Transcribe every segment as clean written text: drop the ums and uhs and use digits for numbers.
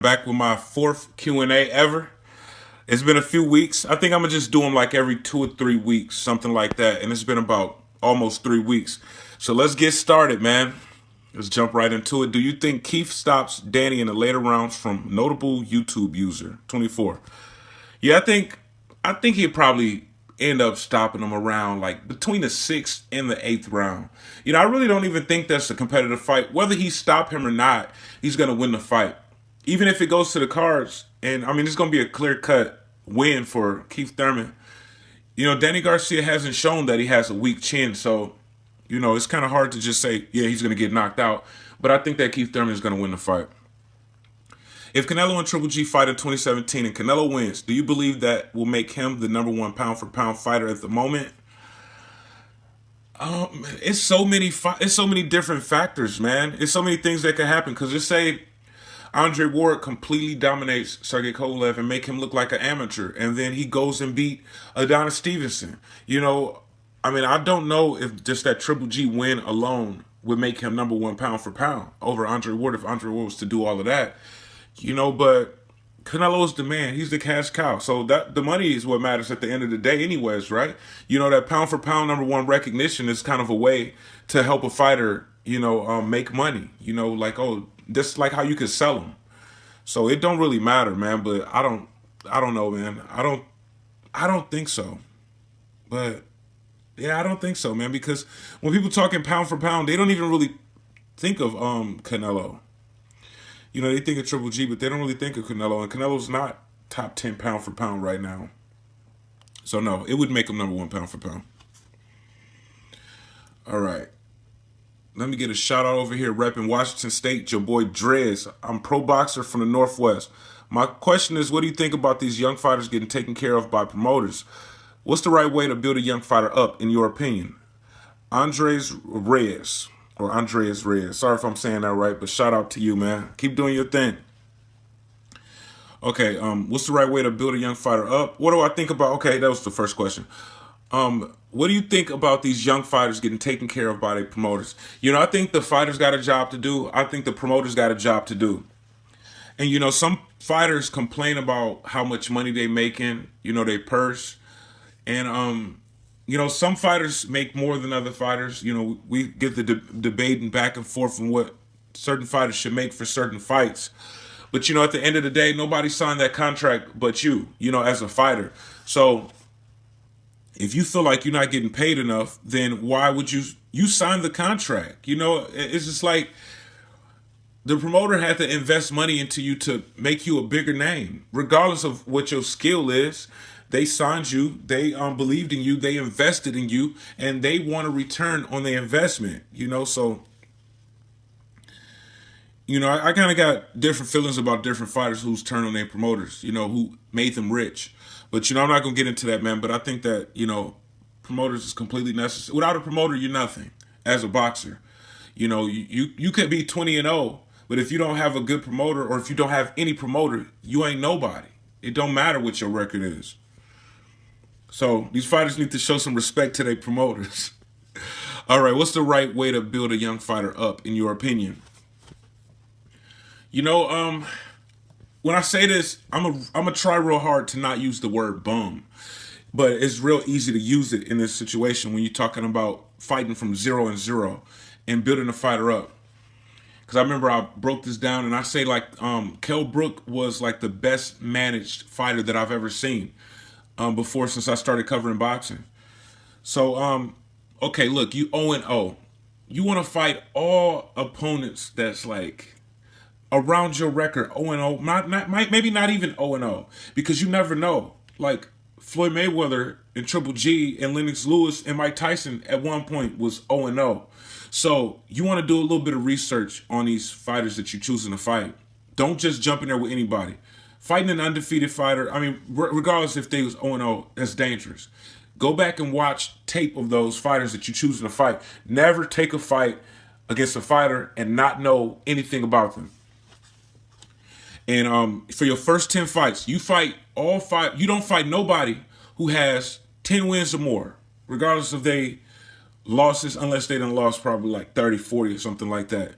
back with my fourth Q&A ever. It's been a few weeks. I think I'm going to just do them like every 2 or 3 weeks, something like that. And it's been about almost 3 weeks. So let's get started, man. Let's jump right into it. Do you think Keith stops Danny in the later rounds? From notable YouTube user, 24. Yeah, I think he'd probably end up stopping him around like between the 6th and the 8th round. You know, I really don't even think that's a competitive fight. Whether he stop him or not, he's going to win the fight. Even if it goes to the cards, and I mean, it's going to be a clear-cut win for Keith Thurman. You know, Danny Garcia hasn't shown that he has a weak chin, so, you know, it's kind of hard to just say, yeah, he's going to get knocked out. But I think that Keith Thurman is going to win the fight. If Canelo and Triple G fight in 2017 and Canelo wins, do you believe that will make him the #1 pound-for-pound fighter at the moment? It's so many different factors, man. It's so many things that could happen. Because just say Andre Ward completely dominates Sergey Kovalev and make him look like an amateur, and then he goes and beat Adonis Stevenson. You know, I mean, I don't know if just that Triple G win alone would make him #1 pound-for-pound over Andre Ward if Andre Ward was to do all of that. You know, but Canelo's the man. He's the cash cow. So that the money is what matters at the end of the day anyways, right? You know, that pound-for-pound #1 recognition is kind of a way to help a fighter, you know, make money. You know, like, oh, that's like how you could sell them. So it don't really matter, man. But I don't know, man. I don't think so. But yeah, I don't think so, man. Because when people talking pound for pound, they don't even really think of Canelo. You know, they think of Triple G, but they don't really think of Canelo. And Canelo's not top 10 pound for pound right now. So no, it would make him #1 pound for pound. All right. Let me get a shout out over here, repping Washington State, your boy Drez. I'm pro boxer from the Northwest. My question is, what do you think about these young fighters getting taken care of by promoters? What's the right way to build a young fighter up, in your opinion? Andres Reyes. Or Andreas Reyes. Sorry if I'm saying that right, but shout out to you, man. Keep doing your thing. Okay, what's the right way to build a young fighter up? What do I think about... Okay, that was the first question. What do you think about these young fighters getting taken care of by their promoters? You know, I think the fighters got a job to do. I think the promoters got a job to do. And, you know, some fighters complain about how much money they making, you know, they purse. And, you know, some fighters make more than other fighters. You know, we get the debating back and forth on what certain fighters should make for certain fights. But, you know, at the end of the day, nobody signed that contract but you know, as a fighter. So if you feel like you're not getting paid enough, then why would you sign the contract? You know, it's just like the promoter had to invest money into you to make you a bigger name, regardless of what your skill is. They signed you, they believed in you, they invested in you, and they want a return on their investment, you know? So, you know, I kind of got different feelings about different fighters who's turned on their promoters, you know, who made them rich. But, you know, I'm not going to get into that, man, but I think that, you know, promoters is completely necessary. Without a promoter, you're nothing as a boxer. You know, you could be 20-0, but if you don't have a good promoter, or if you don't have any promoter, you ain't nobody. It don't matter what your record is. So these fighters need to show some respect to their promoters. All right, what's the right way to build a young fighter up, in your opinion? You know, when I say this, I'm gonna try real hard to not use the word bum, but it's real easy to use it in this situation when you're talking about fighting from 0-0 and building a fighter up. Because I remember I broke this down and I say like Kell Brook was like the best managed fighter that I've ever seen. Before, since I started covering boxing. So, okay, look, you 0-0. You want to fight all opponents that's like around your record, 0-0. Maybe not even 0-0, because you never know. Like Floyd Mayweather and Triple G and Lennox Lewis and Mike Tyson at one point was 0-0. So you want to do a little bit of research on these fighters that you're choosing to fight. Don't just jump in there with anybody. Fighting an undefeated fighter, I mean, regardless if they was 0-0, that's dangerous. Go back and watch tape of those fighters that you're choosing to fight. Never take a fight against a fighter and not know anything about them. And for your first 10 fights, you fight all 5. You don't fight nobody who has 10 wins or more, regardless of they losses, unless they done lost probably like 30, 40 or something like that.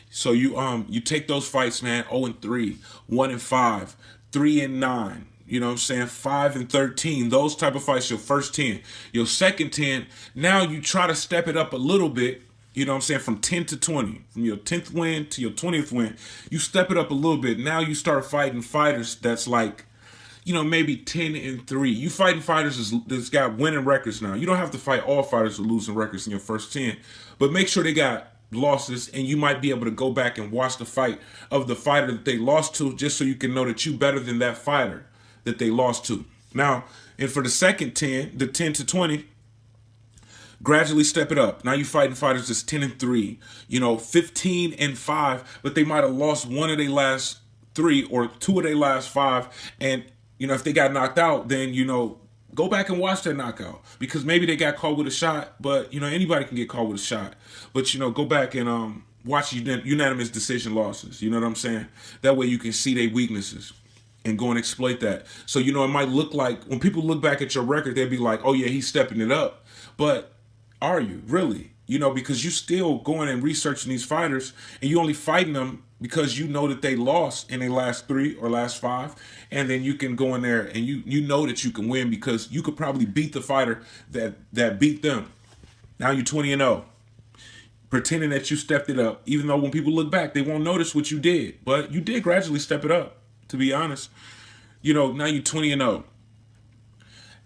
So you take those fights, man, 0-3, 1-5, 3-9. You know what I'm saying? 5-13. Those type of fights, your first 10. Your second 10, now you try to step it up a little bit. You know what I'm saying? From 10 to 20. From your 10th win to your 20th win. You step it up a little bit. Now you start fighting fighters that's like, you know, maybe 10-3. You fighting fighters that's got winning records now. You don't have to fight all fighters with losing records in your first 10. But make sure they got losses, and you might be able to go back and watch the fight of the fighter that they lost to, just so you can know that you better than that fighter that they lost to. Now, and for the second 10, the 10 to 20, gradually step it up. Now you fighting fighters that's 10-3, you know, 15-5, but they might have lost one of their last 3 or 2 of their last 5. And, you know, if they got knocked out, then, you know, go back and watch that knockout, because maybe they got caught with a shot, but, you know, anybody can get caught with a shot. But, you know, go back and watch unanimous decision losses. You know what I'm saying? That way you can see their weaknesses and go and exploit that. So, you know, it might look like, when people look back at your record, they'd be like, oh yeah, he's stepping it up. But are you really? You know, because you still going and researching these fighters, and you only fighting them because you know that they lost in their last 3 or last 5, and then you can go in there and you know that you can win because you could probably beat the fighter that beat them. Now you're 20-0. Pretending that you stepped it up, even though when people look back, they won't notice what you did. But you did gradually step it up, to be honest. You know, now you're 20-0.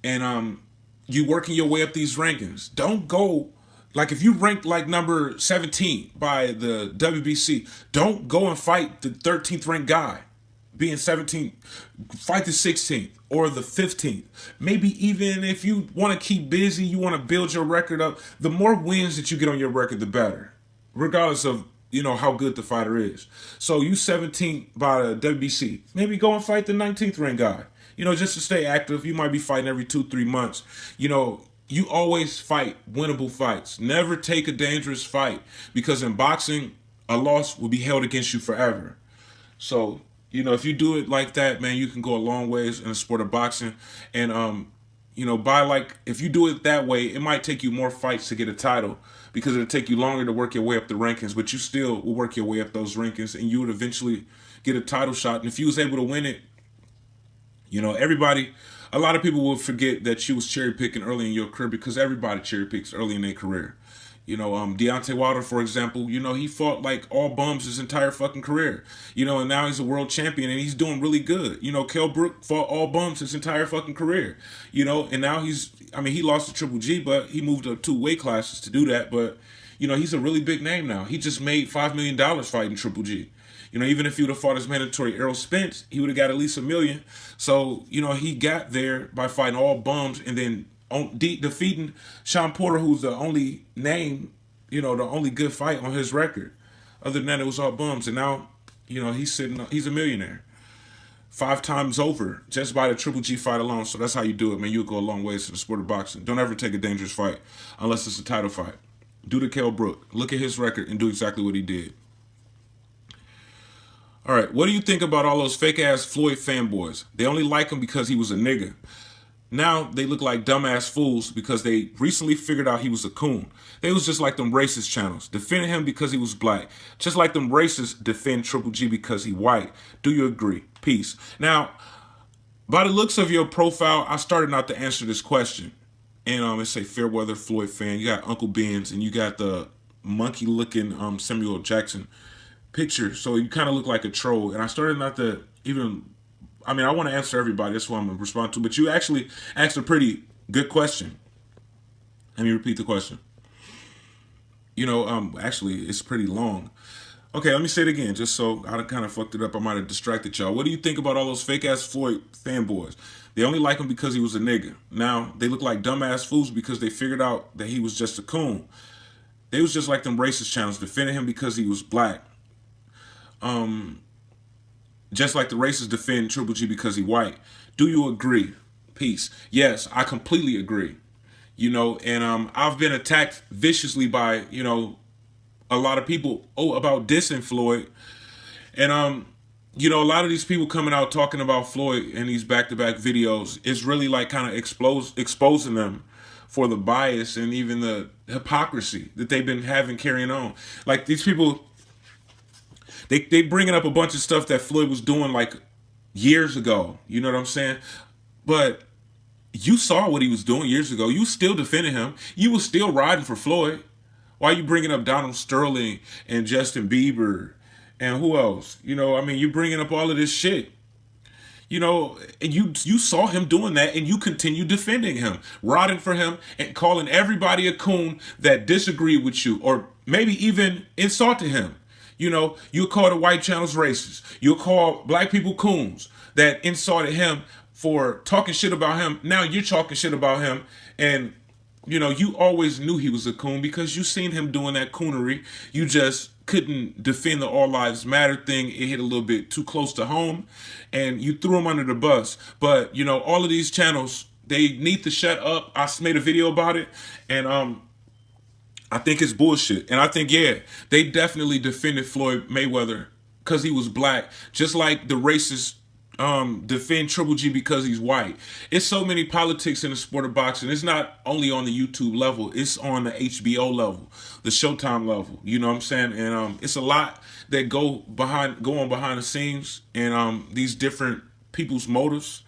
And you working your way up these rankings. Don't go, like if you ranked like number 17 by the WBC, don't go and fight the 13th ranked guy. Being 17th, fight the 16th or the 15th. Maybe even if you want to keep busy, you want to build your record up, the more wins that you get on your record, the better. Regardless of, you know, how good the fighter is. So you 17th by the WBC. Maybe go and fight the 19th ranked guy. You know, just to stay active. You might be fighting every 2-3 months. You know, you always fight winnable fights. Never take a dangerous fight, because in boxing, a loss will be held against you forever. So, you know, if you do it like that, man, you can go a long ways in the sport of boxing. And, you know, if you do it that way, it might take you more fights to get a title, because it'll take you longer to work your way up the rankings, but you still will work your way up those rankings, and you would eventually get a title shot. And if you was able to win it, you know, a lot of people will forget that you was cherry picking early in your career, because everybody cherry picks early in their career. You know, Deontay Wilder, for example, you know, he fought like all bums his entire fucking career. You know, and now he's a world champion and he's doing really good. You know, Kell Brook fought all bums his entire fucking career. You know, and now he lost to Triple G, but he moved up 2 weight classes to do that. But, you know, he's a really big name now. He just made $5 million fighting Triple G. You know, even if he would have fought his mandatory Errol Spence, he would have got at least $1 million. So, you know, he got there by fighting all bums and then defeating Sean Porter, who's the only name, you know, the only good fight on his record. Other than that, it was all bums. And now, you know, he's a millionaire 5 times over just by the Triple G fight alone. So that's how you do it, man. You'll go a long ways in the sport of boxing. Don't ever take a dangerous fight unless it's a title fight. Do the Kell Brook. Look at his record and do exactly what he did. All right, what do you think about all those fake-ass Floyd fanboys? They only like him because he was a nigga. Now they look like dumbass fools because they recently figured out he was a coon. They was just like them racist channels, defending him because he was black. Just like them racists defend Triple G because he white. Do you agree? Peace. Now, by the looks of your profile, I started not to answer this question. And it say Fairweather Floyd fan. You got Uncle Ben's and you got the monkey-looking Samuel Jackson picture, so you kind of look like a troll. And I started not to even, I mean, I want to answer everybody, that's what I'm going to respond to, but you actually asked a pretty good question. Let me repeat the question. You know, actually, it's pretty long. Okay, let me say it again, just so I kind of fucked it up. I might have distracted y'all. What do you think about all those fake-ass Floyd fanboys? They only like him because he was a nigga. Now, they look like dumbass fools because they figured out that he was just a coon. They was just like them racist channels, defending him because he was black. Just like the racists defend Triple G because he white. Do you agree? Peace. Yes, I completely agree. You know, and I've been attacked viciously by, you know, a lot of people about dissing Floyd. And you know, a lot of these people coming out talking about Floyd in these back-to-back videos is really like kind of exposing them for the bias and even the hypocrisy that they've been having carrying on. Like these people, They bringing up a bunch of stuff that Floyd was doing like years ago. You know what I'm saying? But you saw what he was doing years ago. You still defending him. You was still riding for Floyd. Why are you bringing up Donald Sterling and Justin Bieber and who else? You know, I mean, you're bringing up all of this shit. You know, and you saw him doing that, and you continue defending him, riding for him, and calling everybody a coon that disagreed with you, or maybe even insulted him. You know, you'll call the white channels racist. You'll call black people coons that insulted him for talking shit about him. Now you're talking shit about him, and you know, you always knew he was a coon because you seen him doing that coonery. You just couldn't defend the All Lives Matter thing. It hit a little bit too close to home, and you threw him under the bus. But, you know, all of these channels, they need to shut up. I made a video about it, and I think it's bullshit. And I think, yeah, they definitely defended Floyd Mayweather because he was black, just like the racist defend Triple G because he's white. It's so many politics in the sport of boxing. It's not only on the YouTube level, it's on the HBO level, the Showtime level. You know what I'm saying? And it's a lot that go on behind the scenes, and these different people's motives,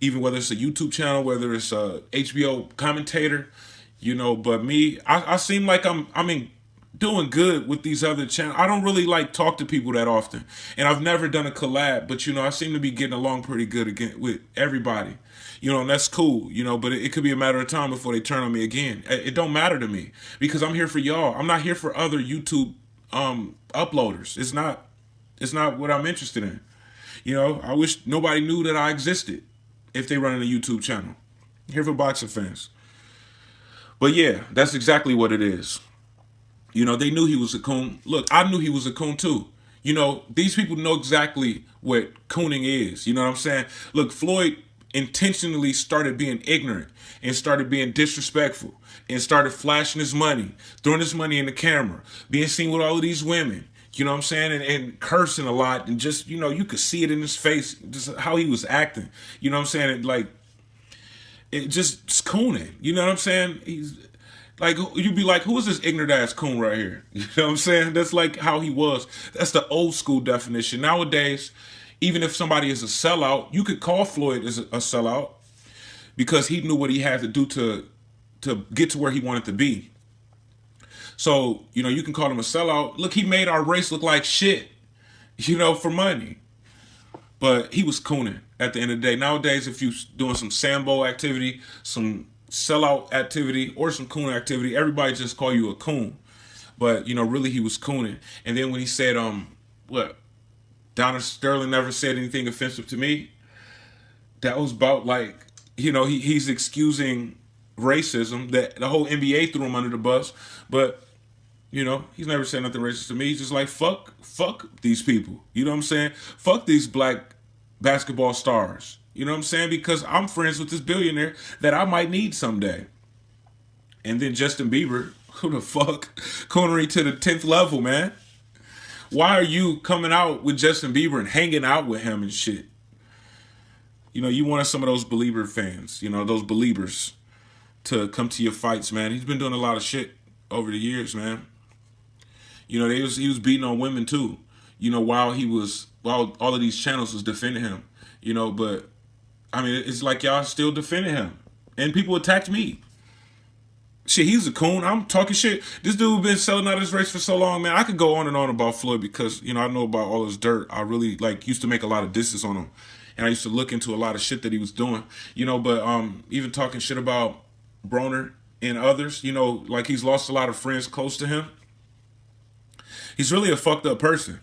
even whether it's a YouTube channel, whether it's a HBO commentator, you know. But me, I seem like I'm doing good with these other channels. I don't really like talk to people that often, and I've never done a collab, but you know, I seem to be getting along pretty good again with everybody, you know, and that's cool, you know. But it could be a matter of time before they turn on me again. It don't matter to me because I'm here for y'all. I'm not here for other YouTube uploaders. It's not what I'm interested in. You know, I wish nobody knew that I existed if they run a YouTube channel. I'm here for boxing fans. But yeah, that's exactly what it is. You know, they knew he was a coon. Look, I knew he was a coon too. You know, these people know exactly what cooning is. You know what I'm saying? Look, Floyd intentionally started being ignorant and started being disrespectful and started flashing his money, throwing his money in the camera, being seen with all of these women. You know what I'm saying? And cursing a lot, and just, you know, you could see it in his face, just how he was acting. You know what I'm saying? It's cooning. You know what I'm saying? He's like, you'd be like, who is this ignorant ass coon right here? You know what I'm saying? That's like how he was. That's the old school definition. Nowadays, even if somebody is a sellout, you could call Floyd as a sellout because he knew what he had to do to get to where he wanted to be. So, you know, you can call him a sellout. Look, he made our race look like shit, you know, for money. But he was cooning at the end of the day. Nowadays, if you're doing some Sambo activity, some sellout activity, or some coon activity, everybody just call you a coon. But, you know, really he was cooning. And then when he said, Donald Sterling never said anything offensive to me, that was about, like, you know, he's excusing racism, that the whole NBA threw him under the bus. But, you know, he's never said nothing racist to me. He's just like, fuck these people. You know what I'm saying? Fuck these black basketball stars. You know what I'm saying? Because I'm friends with this billionaire that I might need someday. And then Justin Bieber, who the fuck? Coonery to the 10th level, man. Why are you coming out with Justin Bieber and hanging out with him and shit? You know, you wanted some of those Belieber fans, you know, those believers to come to your fights, man. He's been doing a lot of shit over the years, man. You know, he was beating on women too, you know, while all of these channels was defending him, you know. But I mean, it's like y'all still defending him, and people attacked me. Shit, he's a coon. I'm talking shit. This dude been selling out his race for so long, man. I could go on and on about Floyd because, you know, I know about all his dirt. I really, like, used to make a lot of disses on him, and I used to look into a lot of shit that he was doing, you know. But even talking shit about Broner and others, you know, like, he's lost a lot of friends close to him. He's really a fucked up person,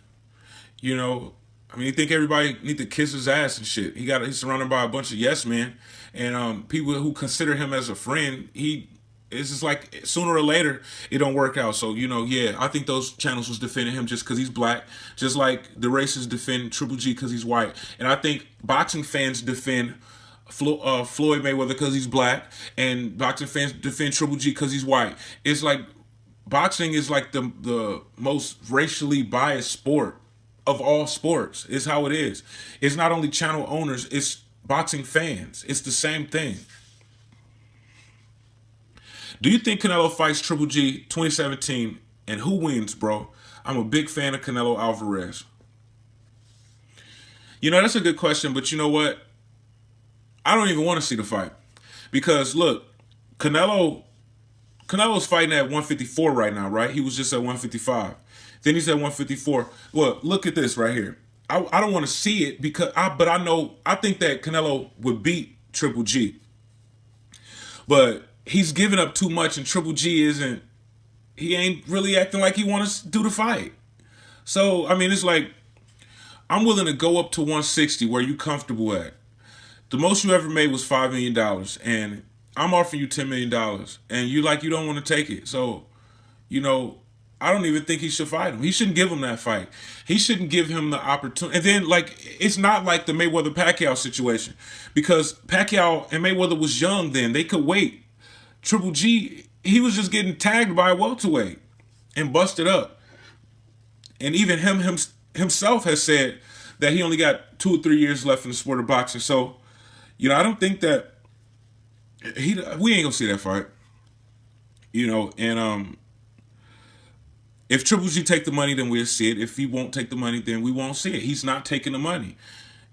you know. I mean, you think everybody need to kiss his ass and shit. He's surrounded by a bunch of yes men, and people who consider him as a friend. It's just like sooner or later it don't work out. So, you know, yeah, I think those channels was defending him just because he's black, just like the racists defend Triple G because he's white. And I think boxing fans defend Floyd Mayweather because he's black, and boxing fans defend Triple G because he's white. It's like boxing is like the most racially biased sport of all sports. Is how it is. It's not only channel owners, it's boxing fans. It's the same thing. Do you think Canelo fights Triple G 2017, and who wins, bro? I'm a big fan of Canelo Alvarez. You know, that's a good question, but you know what? I don't even want to see the fight. Because, look, Canelo's fighting at 154 right now, right? He was just at 155. Then he's at 154. Well, look at this right here. I don't want to see it but I think that Canelo would beat Triple G. But he's giving up too much, and Triple G he ain't really acting like he wants to do the fight. So, I mean, it's like, I'm willing to go up to 160 where you comfortable at. The most you ever made was $5 million, and I'm offering you $10 million, and you don't want to take it. So, you know, I don't even think he should fight him. He shouldn't give him that fight. He shouldn't give him the opportunity. And then, it's not like the Mayweather-Pacquiao situation, because Pacquiao and Mayweather was young then. They could wait. Triple G, he was just getting tagged by a welterweight and busted up. And even himself has said that he only got 2 or 3 years left in the sport of boxing. So, you know, I don't think that we ain't gonna see that fight. You know, and if Triple G take the money, then we'll see it. If he won't take the money, then we won't see it. He's not taking the money,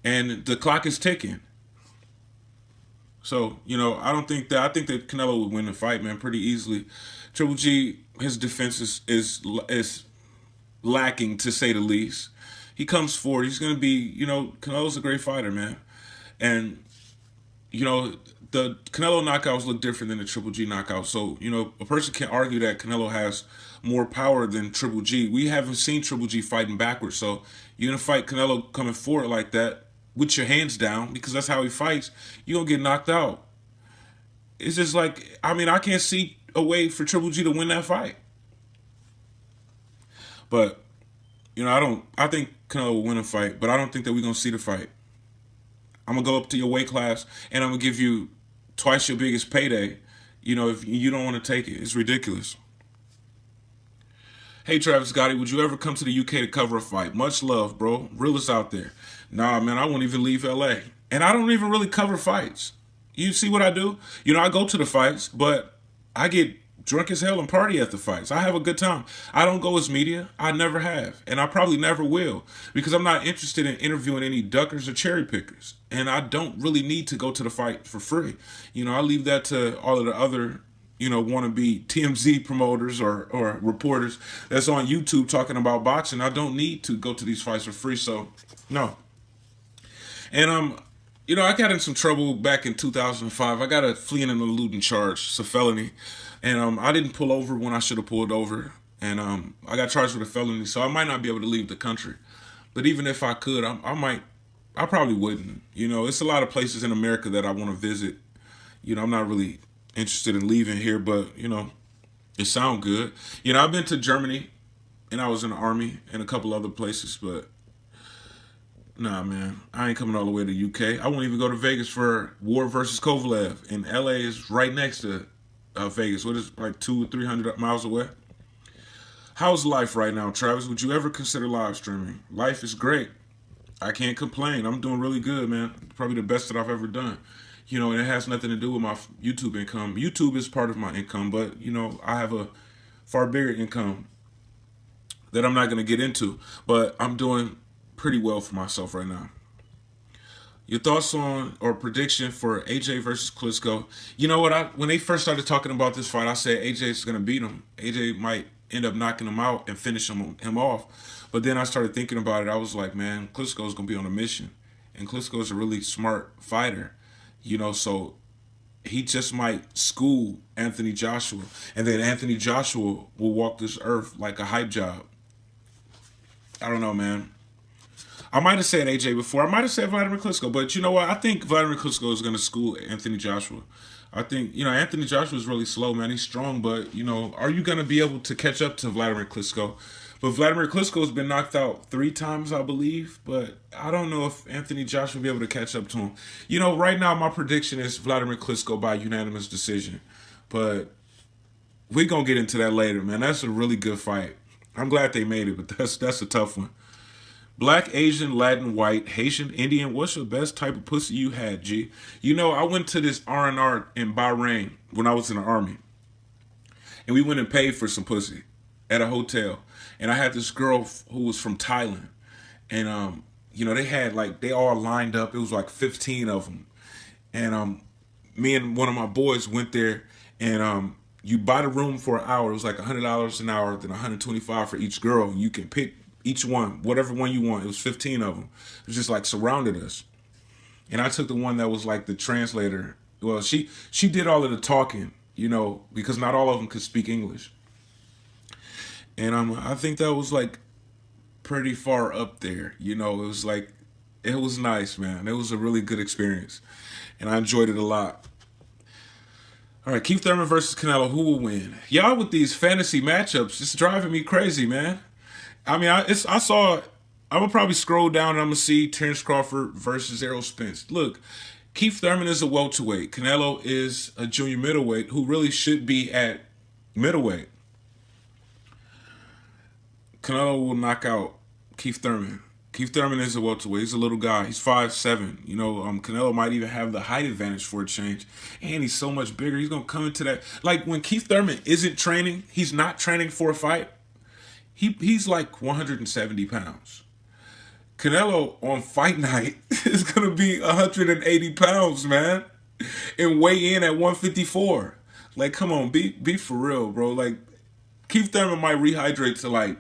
and the clock is ticking. So, you know, I think that Canelo would win the fight, man, pretty easily. Triple G, his defense is lacking, to say the least. He comes forward. He's going to be, you know, Canelo's a great fighter, man. And, you know, the Canelo knockouts look different than the Triple G knockout. So, you know, a person can argue that Canelo has more power than Triple G. We haven't seen Triple G fighting backwards. So you're going to fight Canelo coming forward like that with your hands down, because that's how he fights, you're going to get knocked out. It's just like, I mean, I can't see a way for Triple G to win that fight. But, you know, I think Canelo will win a fight, but I don't think that we're going to see the fight. I'm going to go up to your weight class, and I'm going to give you twice your biggest payday, you know, if you don't want to take it. It's ridiculous. Hey, Travis Gotti, would you ever come to the UK to cover a fight? Much love, bro. Realist out there. Nah, man, I won't even leave LA. And I don't even really cover fights. You see what I do? You know, I go to the fights, but I get drunk as hell and party at the fights. I have a good time. I don't go as media. I never have. And I probably never will, because I'm not interested in interviewing any duckers or cherry pickers. And I don't really need to go to the fight for free. You know, I leave that to all of the other, you know, wannabe TMZ promoters or reporters that's on YouTube talking about boxing. I don't need to go to these fights for free. So, no. And, you know, I got in some trouble back in 2005. I got a fleeing and eluding charge. It's a felony. And I didn't pull over when I should have pulled over. And I got charged with a felony, so I might not be able to leave the country. But even if I could, I probably wouldn't. You know, it's a lot of places in America that I want to visit. You know, I'm not really interested in leaving here, but, you know, it sounds good. You know, I've been to Germany, and I was in the Army, and a couple other places, but nah, man, I ain't coming all the way to the UK. I won't even go to Vegas for War versus Kovalev, and LA is right next to Vegas. What is like 200 or 300 miles away? How's life right now, Travis? Would you ever consider live streaming? Life is great. I can't complain. I'm doing really good, man. Probably the best that I've ever done. You know, and it has nothing to do with my YouTube income. YouTube is part of my income, but, you know, I have a far bigger income that I'm not going to get into. But I'm doing pretty well for myself right now. Your thoughts on or prediction for AJ versus Klitschko? You know what? When they first started talking about this fight, I said AJ's going to beat him. AJ might end up knocking him out and finish him off. But then I started thinking about it. I was like, man, Klitschko's going to be on a mission. And Klitschko's a really smart fighter. You know, so he just might school Anthony Joshua. And then Anthony Joshua will walk this earth like a hype job. I don't know, man. I might have said AJ before. I might have said Vladimir Klitschko. But you know what? I think Vladimir Klitschko is going to school Anthony Joshua. I think, you know, Anthony Joshua is really slow, man. He's strong. But, you know, are you going to be able to catch up to Vladimir Klitschko? But Vladimir Klitschko has been knocked out 3 times, I believe. But I don't know if Anthony Joshua will be able to catch up to him. You know, right now my prediction is Vladimir Klitschko by unanimous decision. But we're going to get into that later, man. That's a really good fight. I'm glad they made it, but that's a tough one. Black, Asian, Latin, white, Haitian, Indian, what's the best type of pussy you had, G? You know, I went to this R&R in Bahrain when I was in the Army. And we went and paid for some pussy at a hotel. And I had this girl who was from Thailand. And you know, they had like, they all lined up. It was like 15 of them. And me and one of my boys went there, and you buy the room for an hour. It was like $100 an hour, then $125 for each girl. You can pick each one, whatever one you want. It was 15 of them. It was just like surrounded us. And I took the one that was like the translator. Well, she did all of the talking, you know, because not all of them could speak English. And I think that was like pretty far up there. You know, it was like, it was nice, man. It was a really good experience. And I enjoyed it a lot. All right, Keith Thurman versus Canelo. Who will win? Y'all with these fantasy matchups, it's driving me crazy, man. I mean, I saw, I'm going to probably scroll down and I'm going to see Terrence Crawford versus Errol Spence. Look, Keith Thurman is a welterweight. Canelo is a junior middleweight who really should be at middleweight. Canelo will knock out Keith Thurman. Keith Thurman is a welterweight. He's a little guy. He's 5'7". You know, Canelo might even have the height advantage for a change. And he's so much bigger. He's going to come into that. Like, when Keith Thurman isn't training, he's not training for a fight, he's like 170 pounds. Canelo on fight night is going to be 180 pounds, man. And weigh in at 154. Like, come on, be for real, bro. Like, Keith Thurman might rehydrate to like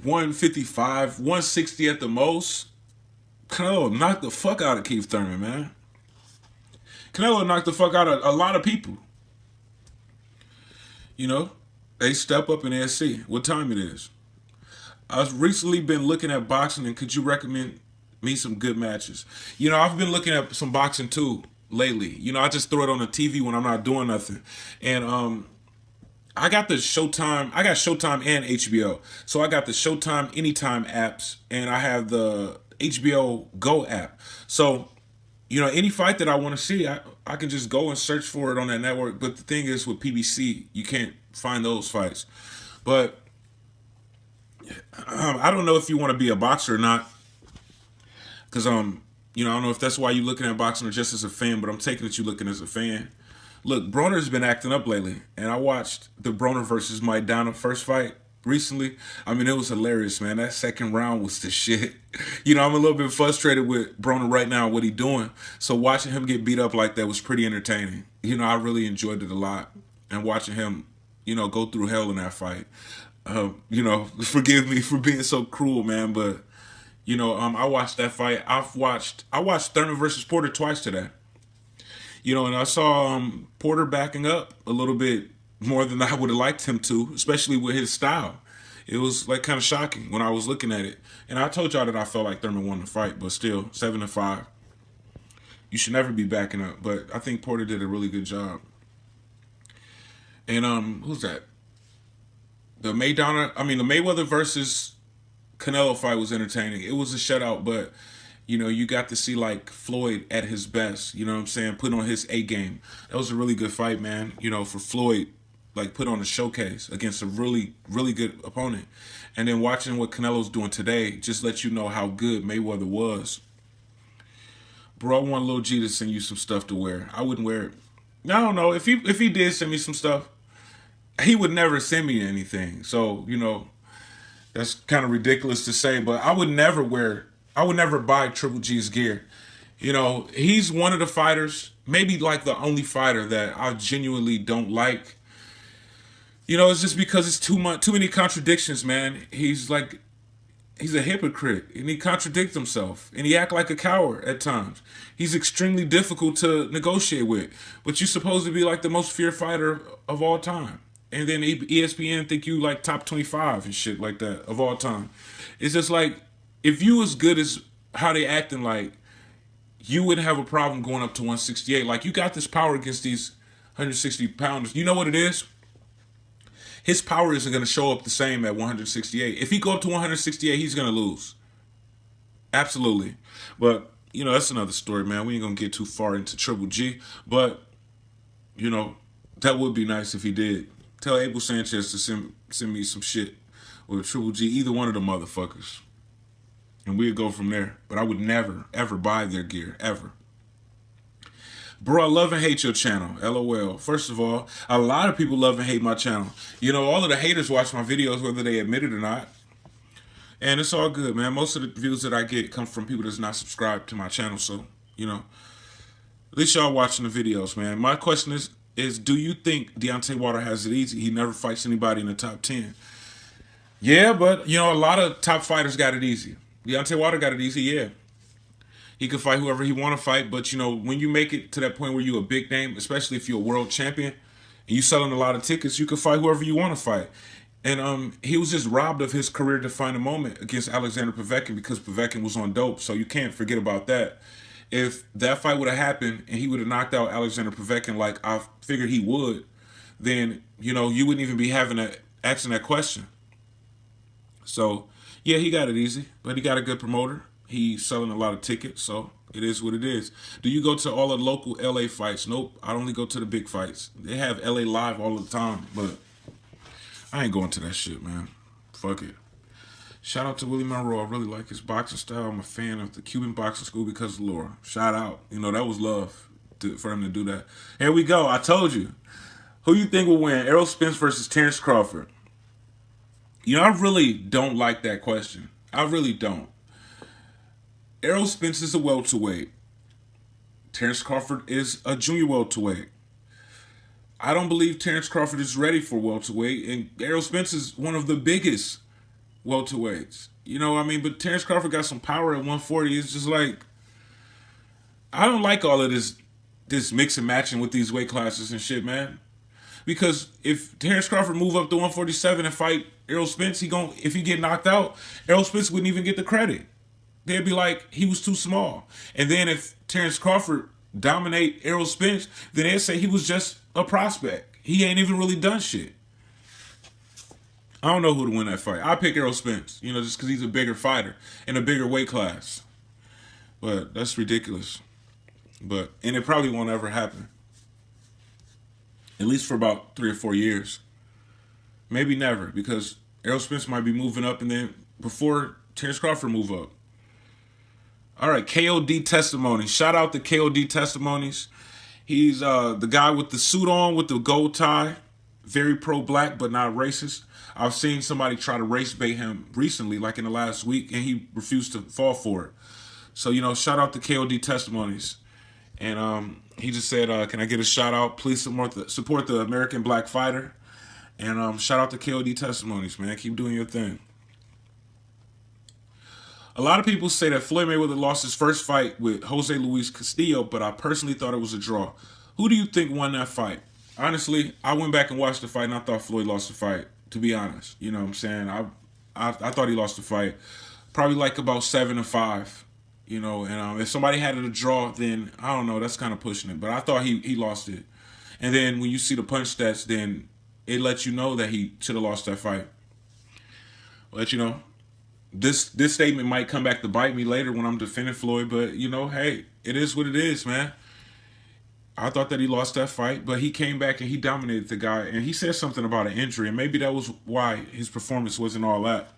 155, 160 at the most. Canelo knocked the fuck out of Keith Thurman, man. Canelo knocked the fuck out of a lot of people. You know, they step up and they see what time it is. I've recently been looking at boxing, and could you recommend me some good matches? You know, I've been looking at some boxing too lately. You know, I just throw it on the TV when I'm not doing nothing. And I got the Showtime. I got Showtime and HBO. So I got the Showtime Anytime apps, and I have the HBO Go app. So, you know, any fight that I want to see, I can just go and search for it on that network. But the thing is, with PBC, you can't find those fights. But I don't know if you want to be a boxer or not, because you know, I don't know if that's why you're looking at boxing or just as a fan. But I'm taking it you're looking as a fan. Look, Broner's been acting up lately, and I watched the Broner versus Maidana first fight recently. I mean, it was hilarious, man. That second round was the shit. You know, I'm a little bit frustrated with Broner right now, what he doing. So watching him get beat up like that was pretty entertaining. You know, I really enjoyed it a lot. And watching him, you know, go through hell in that fight. You know, forgive me for being so cruel, man, but, you know, I watched that fight. I watched Thurman versus Porter twice today. You know, and I saw Porter backing up a little bit more than I would have liked him to, especially with his style. It was like kind of shocking when I was looking at it. And I told y'all that I felt like Thurman won the fight, but still, 7-5. You should never be backing up. But I think Porter did a really good job. And who's that? The Mayweather versus Canelo fight was entertaining. It was a shutout, but you know, you got to see like Floyd at his best, you know what I'm saying, put on his A game. That was a really good fight, man, you know, for Floyd, like put on a showcase against a really, really good opponent. And then watching what Canelo's doing today just let you know how good Mayweather was. Bro, I want Lil G to send you some stuff to wear. I wouldn't wear it. I don't know. If he did send me some stuff, he would never send me anything. So, you know, that's kind of ridiculous to say, but I would never buy Triple G's gear. You know, he's one of the fighters, maybe like the only fighter that I genuinely don't like. You know, it's just because it's too many contradictions, man. He's a hypocrite, and he contradicts himself, and he act like a coward at times. He's extremely difficult to negotiate with, but you're supposed to be like the most feared fighter of all time. And then ESPN think you like top 25 and shit like that of all time. It's just like, if you as good as how they acting like, you wouldn't have a problem going up to 168. Like, you got this power against these 160 pounders. You know what it is? His power isn't going to show up the same at 168. If he go up to 168, he's going to lose. Absolutely. But, you know, that's another story, man. We ain't going to get too far into Triple G. But, you know, that would be nice if he did. Tell Abel Sanchez to send me some shit with Triple G, either one of the motherfuckers. And we'd go from there. But I would never, ever buy their gear, ever. Bro, I love and hate your channel. LOL. First of all, a lot of people love and hate my channel. You know, all of the haters watch my videos, whether they admit it or not. And it's all good, man. Most of the views that I get come from people that's not subscribed to my channel. So, at least y'all watching the videos, man. My question is do you think Deontay Wilder has it easy? He never fights anybody in the top 10. Yeah, but, a lot of top fighters got it easy. Deontay Wilder got it easy, yeah. He can fight whoever he want to fight, but, when you make it to that point where you're a big name, especially if you're a world champion, and you selling a lot of tickets, you can fight whoever you want to fight. And he was just robbed of his career-defining moment against Alexander Povetkin because Povetkin was on dope, so you can't forget about that. If that fight would have happened and he would have knocked out Alexander Povetkin like I figured he would, then, you wouldn't even be asking that question. So, yeah, he got it easy, but he got a good promoter. He's selling a lot of tickets, so it is what it is. Do you go to all the local LA fights? Nope, I only go to the big fights. They have LA Live all the time, but I ain't going to that shit, man. Fuck it. Shout out to Willie Monroe. I really like his boxing style. I'm a fan of the Cuban boxing school because of Laura. Shout out. That was love for him to do that. Here we go. I told you. Who you think will win? Errol Spence versus Terrence Crawford. I really don't like that question. I really don't. Errol Spence is a welterweight. Terrence Crawford is a junior welterweight. I don't believe Terrence Crawford is ready for welterweight, and Errol Spence is one of the biggest welterweights. But Terrence Crawford got some power at 140. It's just like, I don't like all of this mix and matching with these weight classes and shit, man. Because if Terrence Crawford move up to 147 and fight Errol Spence, if he get knocked out, Errol Spence wouldn't even get the credit. They'd be like, he was too small. And then if Terrence Crawford dominate Errol Spence, then they'd say he was just a prospect. He ain't even really done shit. I don't know who to win that fight. I pick Errol Spence, just because he's a bigger fighter in a bigger weight class. But that's ridiculous. And it probably won't ever happen. At least for about 3 or 4 years. Maybe never, because Errol Spence might be moving up and then before Terrence Crawford move up. All right, KOD Testimonies. Shout out to KOD Testimonies. He's the guy with the suit on with the gold tie. Very pro-black, but not racist. I've seen somebody try to race bait him recently, like in the last week, and he refused to fall for it. So, shout out to KOD Testimonies. And he just said, can I get a shout out? Please support the American black fighter. And shout out to KOD Testimonies, man. Keep doing your thing. A lot of people say that Floyd Mayweather lost his first fight with Jose Luis Castillo, but I personally thought it was a draw. Who do you think won that fight? Honestly, I went back and watched the fight, and I thought Floyd lost the fight, to be honest. You know what I'm saying? I thought he lost the fight. Probably like about 7-5. And if somebody had it a draw, then I don't know, that's kind of pushing it. But I thought he lost it. And then when you see the punch stats, then it lets you know that he should have lost that fight. But this statement might come back to bite me later when I'm defending Floyd, but hey, it is what it is, man. I thought that he lost that fight, but he came back and he dominated the guy, and he said something about an injury, and maybe that was why his performance wasn't all that.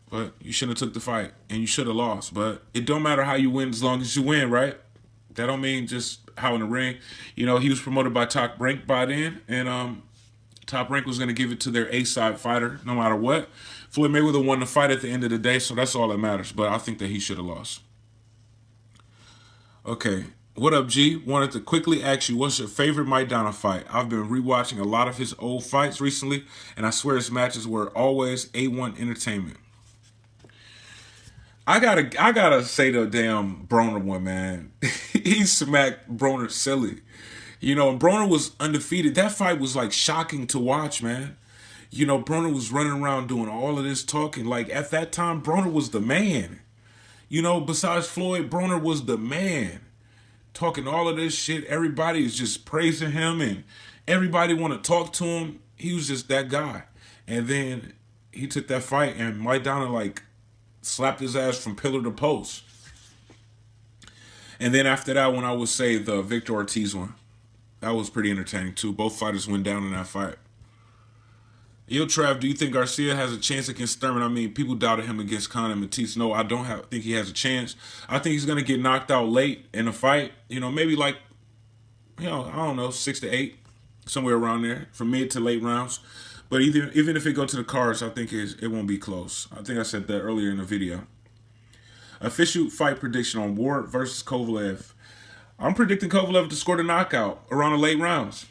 But you shouldn't have took the fight, and you should have lost. But it don't matter how you win as long as you win, right? That don't mean just how in the ring. He was promoted by Top Rank by then, and Top Rank was going to give it to their A-side fighter no matter what. Floyd Mayweather won the fight at the end of the day, so that's all that matters. But I think that he should have lost. Okay. What up, G? Wanted to quickly ask you, what's your favorite Maidana fight? I've been rewatching a lot of his old fights recently, and I swear his matches were always A1 entertainment. I gotta say the damn Broner one, man. He smacked Broner silly. And Broner was undefeated. That fight was like shocking to watch, man. Broner was running around doing all of this talking. Like at that time, Broner was the man. Besides Floyd, Broner was the man. Talking all of this shit. Everybody is just praising him and everybody want to talk to him. He was just that guy. And then he took that fight and Maidana slapped his ass from pillar to post. And then after that one, I would say the Victor Ortiz one. That was pretty entertaining too. Both fighters went down in that fight. Yo, Trav, do you think Garcia has a chance against Thurman? People doubted him against Conor and Matisse. No, I don't think he has a chance. I think he's going to get knocked out late in the fight. Maybe I don't know, 6 to 8, somewhere around there, from mid to late rounds. But even if it go to the cards, I think it won't be close. I think I said that earlier in the video. Official fight prediction on Ward versus Kovalev. I'm predicting Kovalev to score the knockout around the late rounds.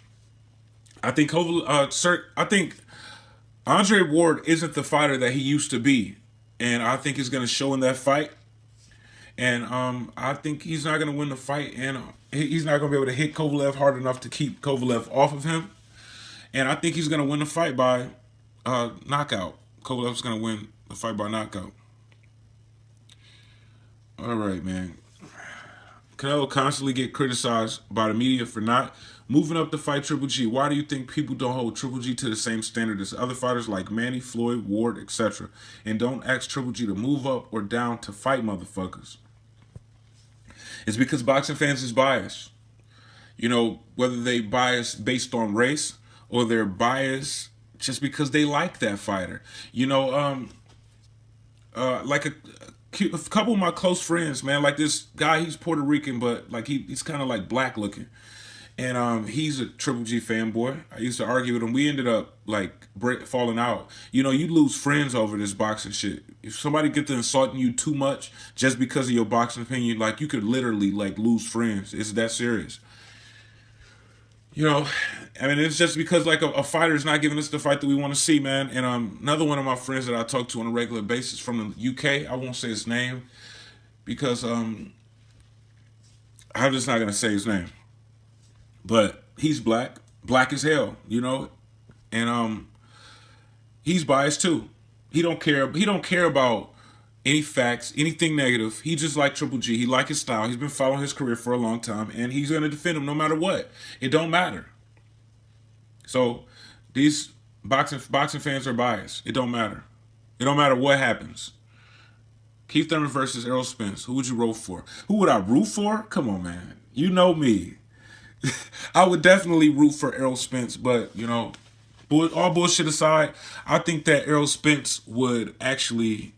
I think I think Andre Ward isn't the fighter that he used to be, and I think he's going to show in that fight. And I think he's not going to win the fight, and he's not going to be able to hit Kovalev hard enough to keep Kovalev off of him. And I think he's going to win the fight by knockout. Kovalev's going to win the fight by knockout. All right, man. Canelo constantly get criticized by the media for not moving up to fight Triple G. Why do you think people don't hold Triple G to the same standard as other fighters like Manny, Floyd, Ward, etc., and don't ask Triple G to move up or down to fight motherfuckers? It's because boxing fans is biased. You know, whether they bias based on race or they're biased just because they like that fighter. You know, like a couple of my close friends, man, like this guy, he's Puerto Rican, but like he's kind of like black looking. And he's a Triple G fanboy. I used to argue with him. We ended up like falling out. You know, you lose friends over this boxing shit. If somebody gets to insulting you too much just because of your boxing opinion, like you could literally like lose friends. It's that serious. You know, I mean, it's just because like a fighter is not giving us the fight that we want to see, man. And another one of my friends that I talk to on a regular basis from the UK, I won't say his name because I'm just not gonna say his name. But he's black as hell, you know, and he's biased too. He don't care about any facts, anything negative. He just like Triple G. He like his style. He's been following his career for a long time, and he's going to defend him no matter what. It don't matter. So these boxing fans are biased. It don't matter. It don't matter what happens. Keith Thurman versus Errol Spence. Who would you root for? Who would I root for? Come on, man. You know me. I would definitely root for Errol Spence, but, you know, all bullshit aside, I think that Errol Spence would actually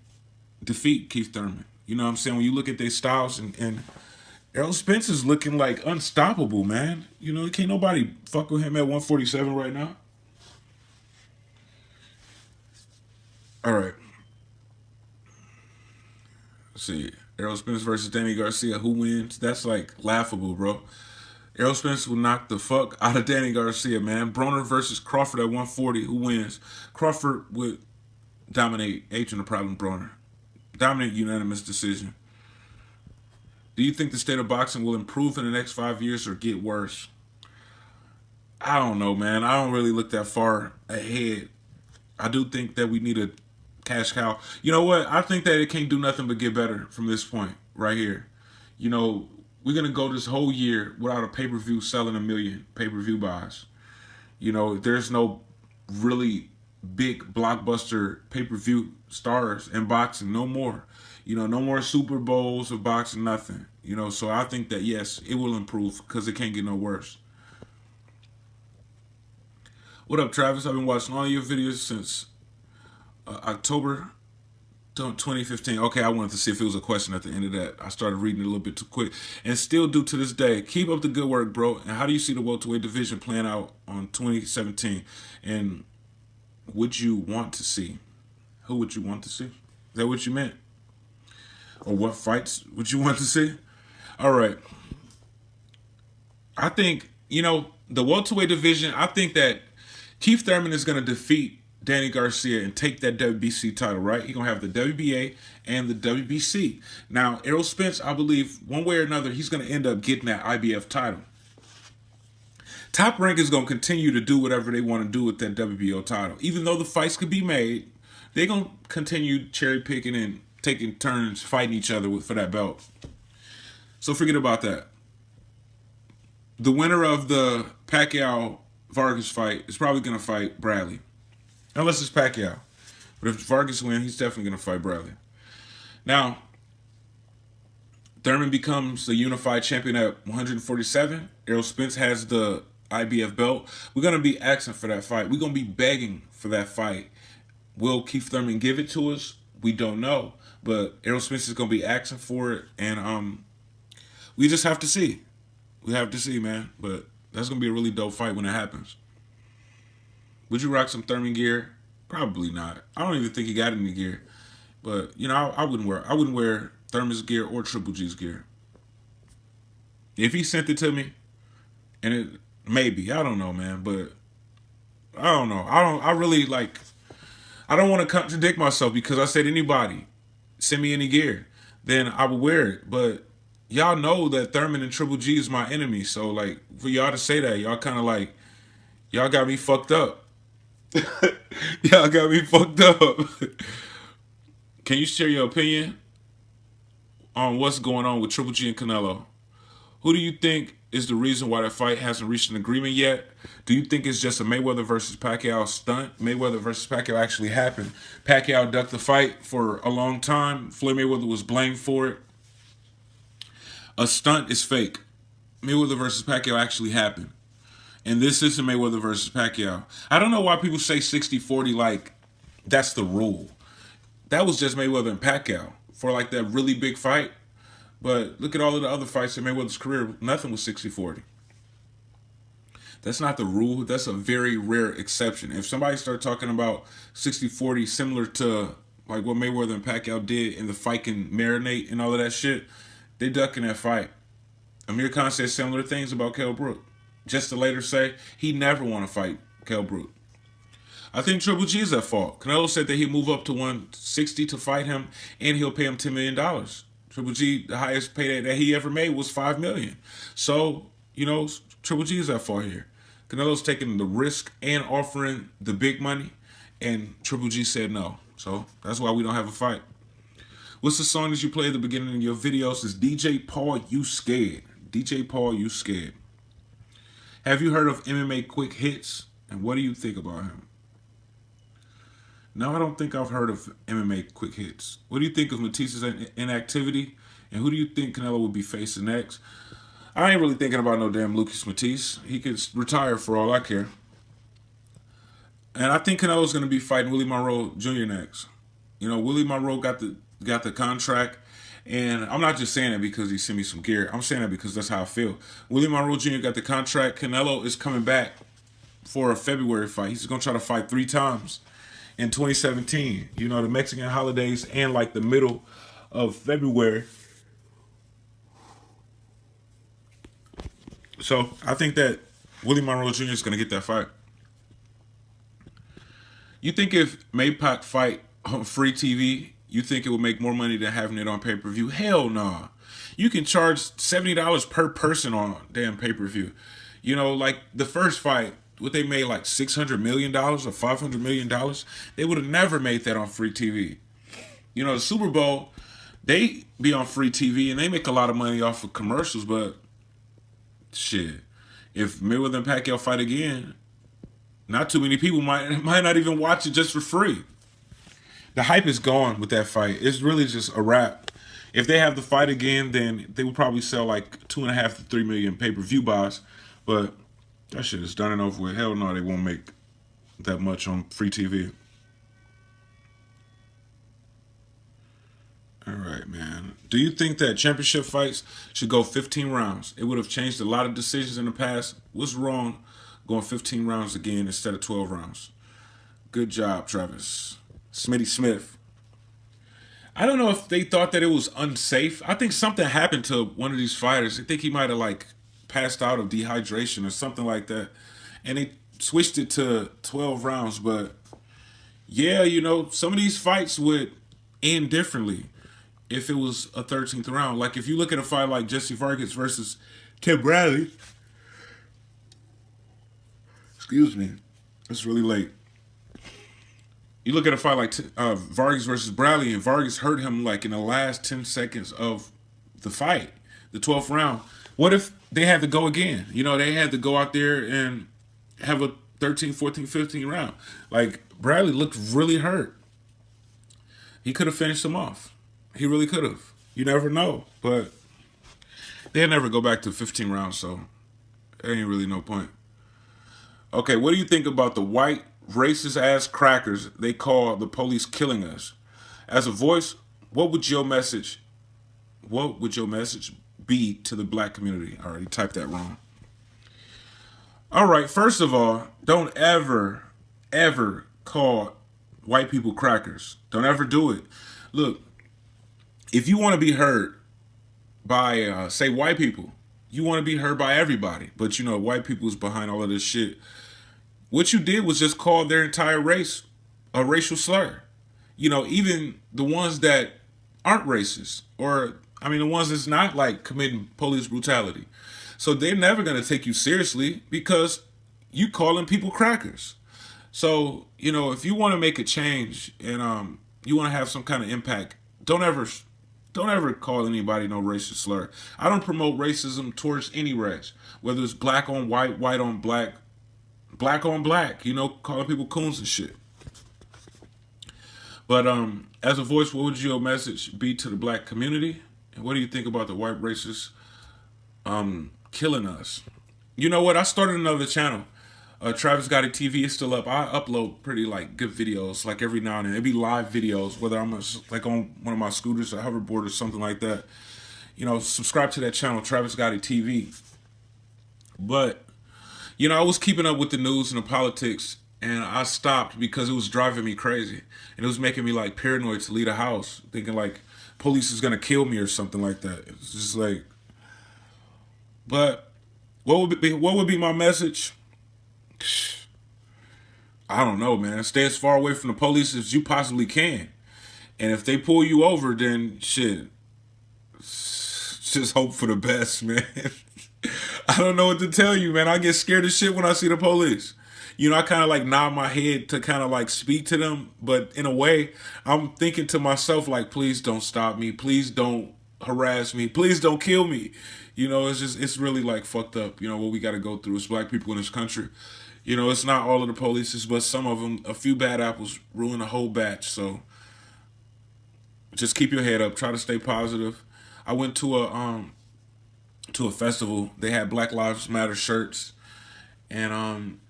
defeat Keith Thurman. You know what I'm saying? When you look at their styles, and Errol Spence is looking like unstoppable, man. You know, can't nobody fuck with him at 147 right now. All right. Let's see. Errol Spence versus Danny Garcia. Who wins? That's like laughable, bro. Errol Spence will knock the fuck out of Danny Garcia, man. Broner versus Crawford at 140. Who wins? Crawford would dominate H in the problem Broner. Dominant unanimous decision. Do you think the state of boxing will improve in the next 5 years or get worse? I don't know, man. I don't really look that far ahead. I do think that we need a cash cow. You know what? I think that it can't do nothing but get better from this point right here. You know, we're going to go this whole year without a pay-per-view selling 1 million pay-per-view buys. You know, there's no really big blockbuster pay-per-view stars in boxing, no more. You know, no more Super Bowls of boxing, nothing. You know, so I think that, yes, it will improve because it can't get no worse. What up, Travis? I've been watching all your videos since October 2015. Okay, I wanted to see if it was a question at the end of that. I started reading it a little bit too quick. And still do to this day. Keep up the good work, bro. And how do you see the welterweight division playing out on 2017? And would you want to see? Who would you want to see? Is that what you meant? Or what fights would you want to see? All right. I think, you know, the welterweight division, I think that Keith Thurman is going to defeat Danny Garcia and take that WBC title, right? He's going to have the WBA and the WBC. Now, Errol Spence, I believe, one way or another, he's going to end up getting that IBF title. Top Rank is going to continue to do whatever they want to do with that WBO title. Even though the fights could be made, they're going to continue cherry picking and taking turns fighting each other for that belt. So forget about that. The winner of the Pacquiao-Vargas fight is probably going to fight Bradley. Unless it's Pacquiao. But if Vargas wins, he's definitely going to fight Bradley. Now, Thurman becomes the unified champion at 147. Errol Spence has the IBF belt. We're going to be asking for that fight. We're going to be begging for that fight. Will Keith Thurman give it to us? We don't know. But Errol Spence is going to be asking for it. And we just have to see. We have to see, man. But that's going to be a really dope fight when it happens. Would you rock some Thurman gear? Probably not. I don't even think he got any gear. But you know, I wouldn't wear Thurman's gear or Triple G's gear. If he sent it to me, and it maybe I don't know, man, but I don't know. I really like. I don't want to contradict myself because I said anybody send me any gear, then I would wear it. But y'all know that Thurman and Triple G is my enemy, so like for y'all to say that, y'all kind of like y'all got me fucked up. Y'all got me fucked up. Can you share your opinion on what's going on with Triple G and Canelo? Who do you think is the reason why that fight hasn't reached an agreement yet? Do you think it's just a Mayweather versus Pacquiao stunt? Mayweather versus Pacquiao actually happened. Pacquiao ducked the fight for a long time. Floyd Mayweather was blamed for it. A stunt is fake. Mayweather versus Pacquiao actually happened. And this isn't Mayweather versus Pacquiao. I don't know why people say 60-40 like that's the rule. That was just Mayweather and Pacquiao for like that really big fight. But look at all of the other fights in Mayweather's career. Nothing was 60-40. That's not the rule. That's a very rare exception. If somebody started talking about 60-40 similar to like what Mayweather and Pacquiao did and the fight can marinate and all of that shit, they ducking that fight. Amir Khan said similar things about Kell Brook. Just to later say he never want to fight Kell Brook. I think Triple G is at fault. Canelo said that he'd move up to 160 to fight him and he'll pay him $10 million. Triple G, the highest payday that he ever made was $5 million. So, you know, Triple G is at fault here. Canelo's taking the risk and offering the big money, and Triple G said no. So that's why we don't have a fight. What's the song that you play at the beginning of your videos? It's DJ Paul, You Scared. DJ Paul, You Scared. Have you heard of MMA Quick Hits? And what do you think about him? No, I don't think I've heard of MMA Quick Hits. What do you think of Matisse's inactivity? And who do you think Canelo would be facing next? I ain't really thinking about no damn Lucas Matisse. He could retire for all I care. And I think Canelo's going to be fighting Willie Monroe Jr. next. You know, Willie Monroe got the contract. And I'm not just saying that because he sent me some gear. I'm saying that because that's how I feel. Willie Monroe Jr. got the contract. Canelo is coming back for a February fight. He's going to try to fight 3 times in 2017. You know, the Mexican holidays and like the middle of February. So I think that Willie Monroe Jr. is going to get that fight. You think if Maypac fight on free TV, you think it would make more money than having it on pay-per-view? Hell no. You can charge $70 per person on damn pay-per-view. You know, like the first fight, what they made like $600 million or $500 million, they would have never made that on free TV. You know, the Super Bowl, they be on free TV and they make a lot of money off of commercials, but shit, if Mayweather and Pacquiao fight again, not too many people might not even watch it just for free. The hype is gone with that fight. It's really just a wrap. If they have the fight again, then they would probably sell like 2.5 to 3 million pay-per-view buys. But that shit is done and over with. Hell no, they won't make that much on free TV. All right, man. Do you think that championship fights should go 15 rounds? It would have changed a lot of decisions in the past. What's wrong going 15 rounds again instead of 12 rounds? Good job, Travis. Smitty Smith. I don't know if they thought that it was unsafe. I think something happened to one of these fighters. I think he might have like passed out of dehydration or something like that. And they switched it to 12 rounds. But yeah, you know, some of these fights would end differently if it was a 13th round. Like if you look at a fight like Jesse Vargas versus Tim Bradley. Excuse me. It's really late. You look at a fight like Vargas versus Bradley, and Vargas hurt him like in the last 10 seconds of the fight, the 12th round. What if they had to go again? You know, they had to go out there and have a 13, 14, 15 round. Like, Bradley looked really hurt. He could have finished him off. He really could have. You never know. But they'll never go back to 15 rounds, so there ain't really no point. Okay, what do you think about the white racist ass crackers they call the police killing us? As a voice, what would your message be to the black community? I already typed that wrong. All right, first of all, don't ever ever call white people crackers. Don't ever do it. Look, if you want to be heard by, say, white people, you want to be heard by everybody. But, you know, white people is behind all of this shit. What you did was just call their entire race a racial slur. You know, even the ones that aren't racist, or, I mean, the ones that's not, like, committing police brutality. So they're never going to take you seriously because you calling people crackers. So, you know, if you want to make a change and you want to have some kind of impact, don't ever call anybody no racist slur. I don't promote racism towards any race, whether it's black on white, white on black, black on black, you know, calling people coons and shit. But as a voice, what would your message be to the black community? And what do you think about the white racists killing us? You know what? I started another channel. Travis Gotti TV is still up. I upload pretty like good videos like every now and then. It'd be live videos, whether I'm like on one of my scooters or hoverboard or something like that. You know, subscribe to that channel, Travis Gotti TV. But, you know, I was keeping up with the news and the politics, and I stopped because it was driving me crazy. And it was making me like paranoid to leave the house, thinking like police is gonna kill me or something like that. It's just like, but what would be my message? I don't know, man. Stay as far away from the police as you possibly can. And if they pull you over, then shit, just hope for the best, man. I don't know what to tell you, man. I get scared as shit when I see the police. You know, I kind of like nod my head to kind of like speak to them. But in a way, I'm thinking to myself, like, please don't stop me. Please don't harass me. Please don't kill me. You know, it's really like fucked up, you know, what we got to go through as black people in this country. You know, it's not all of the police, but some of them, a few bad apples ruin a whole batch. So just keep your head up. Try to stay positive. I went to a festival. They had Black Lives Matter shirts. And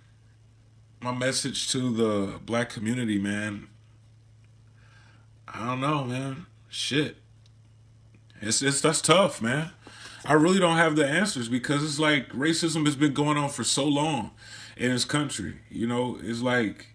my message to the black community, man, I don't know, man. Shit. That's tough, man. I really don't have the answers because it's like racism has been going on for so long in this country. You know, it's like,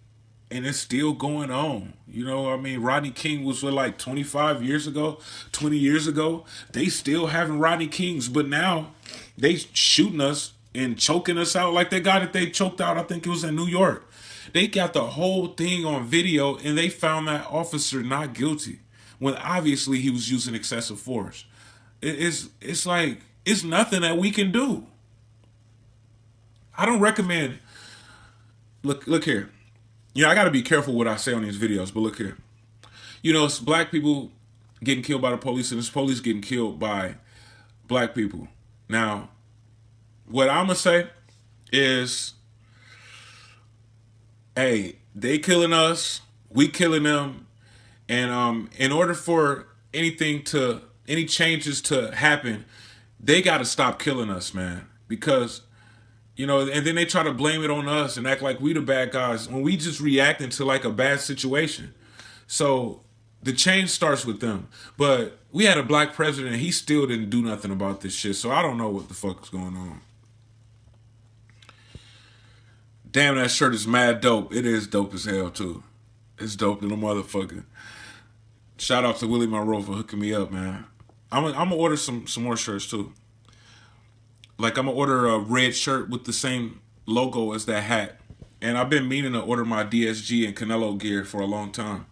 and it's still going on. You know, I mean, Rodney King was what, like 25 years ago, 20 years ago. They still having Rodney Kings, but now they shooting us and choking us out like that guy that they choked out. I think it was in New York. They got the whole thing on video and they found that officer not guilty when obviously he was using excessive force. It's like, it's nothing that we can do. I don't recommend, look here. You know, I got to be careful what I say on these videos, but look here. You know, it's black people getting killed by the police and it's police getting killed by black people. Now, what I'm going to say is, hey, they killing us, we killing them, and in order for any changes to happen, they got to stop killing us, man. Because, you know, and then they try to blame it on us and act like we the bad guys when we just reacting to like a bad situation. So the change starts with them. But we had a black president and he still didn't do nothing about this shit. So I don't know what the fuck is going on. Damn, that shirt is mad dope. It is dope as hell, too. It's dope than a motherfucker. Shout out to Willie Monroe for hooking me up, man. I'm gonna order some more shirts, too. Like, I'm gonna order a red shirt with the same logo as that hat. And I've been meaning to order my DSG and Canelo gear for a long time.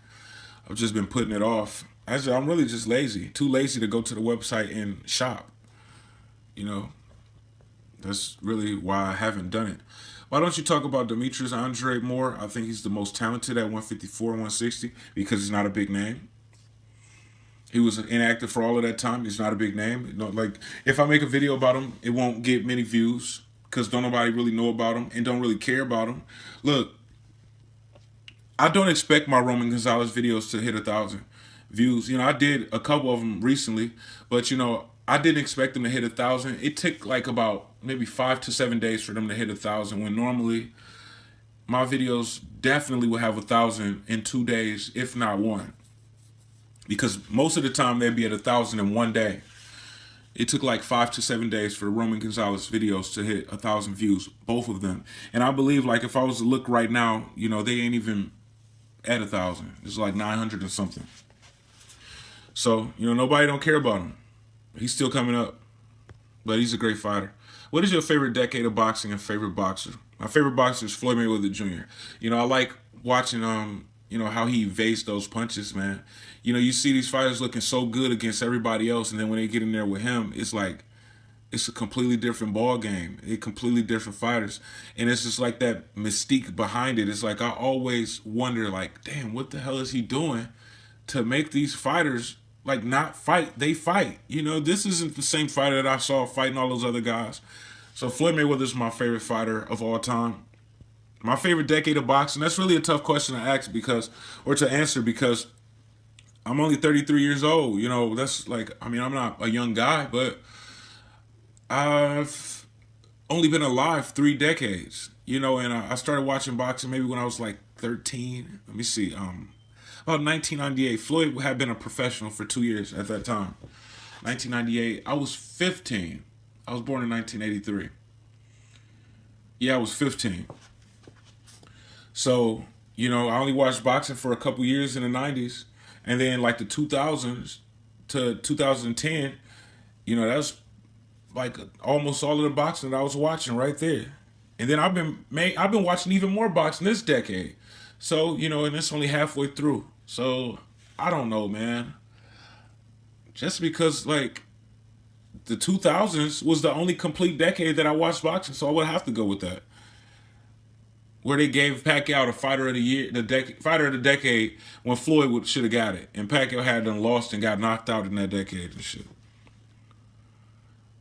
I've just been putting it off. I'm really just lazy. Too lazy to go to the website and shop. You know, that's really why I haven't done it. Why don't you talk about Demetrius Andre more? I think he's the most talented at 154 and 160 because he's not a big name. He was inactive for all of that time. He's not a big name. You know, like, if I make a video about him, it won't get many views because don't nobody really know about him and don't really care about him. Look, I don't expect my Roman Gonzalez videos to hit 1,000 views. You know, I did a couple of them recently, but, you know, I didn't expect them to hit 1,000. It took like about maybe 5 to 7 days for them to hit 1,000 when normally my videos definitely will have 1,000 in 2 days, if not one. Because most of the time they'd be at 1,000 in 1 day. It took like 5 to 7 days for the Roman Gonzalez videos to hit 1,000 views, both of them. And I believe, like, if I was to look right now, you know, they ain't even at 1,000. It's like 900 or something. So, you know, nobody don't care about him. He's still coming up, but he's a great fighter. What is your favorite decade of boxing and favorite boxer? My favorite boxer is Floyd Mayweather Jr. You know, I like watching, you know, how he evades those punches, man. You know, you see these fighters looking so good against everybody else, and then when they get in there with him, it's like, it's a completely different ball game. They're completely different fighters. And it's just like that mystique behind it. It's like, I always wonder, like, damn, what the hell is he doing to make these fighters, like, not fight? They fight. You know, this isn't the same fighter that I saw fighting all those other guys. So Floyd Mayweather is my favorite fighter of all time. My favorite decade of boxing, that's really a tough question to ask because, or to answer, because I'm only 33 years old. You know, that's like, I mean, I'm not a young guy, but I've only been alive 3 decades, you know, and I started watching boxing maybe when I was like 13. Let me see, about 1998. Floyd had been a professional for 2 years at that time. 1998, I was 15. I was born in 1983. Yeah, I was 15. So, you know, I only watched boxing for a couple years in the 90s. And then like the 2000s to 2010, you know, that's like almost all of the boxing that I was watching right there. And then I've been watching even more boxing this decade. So, you know, and it's only halfway through. So, I don't know, man. Just because, like, the 2000s was the only complete decade that I watched boxing, so I would have to go with that. Where they gave Pacquiao the fighter of the year, fighter of the decade, when Floyd should have got it, and Pacquiao had done lost and got knocked out in that decade and shit.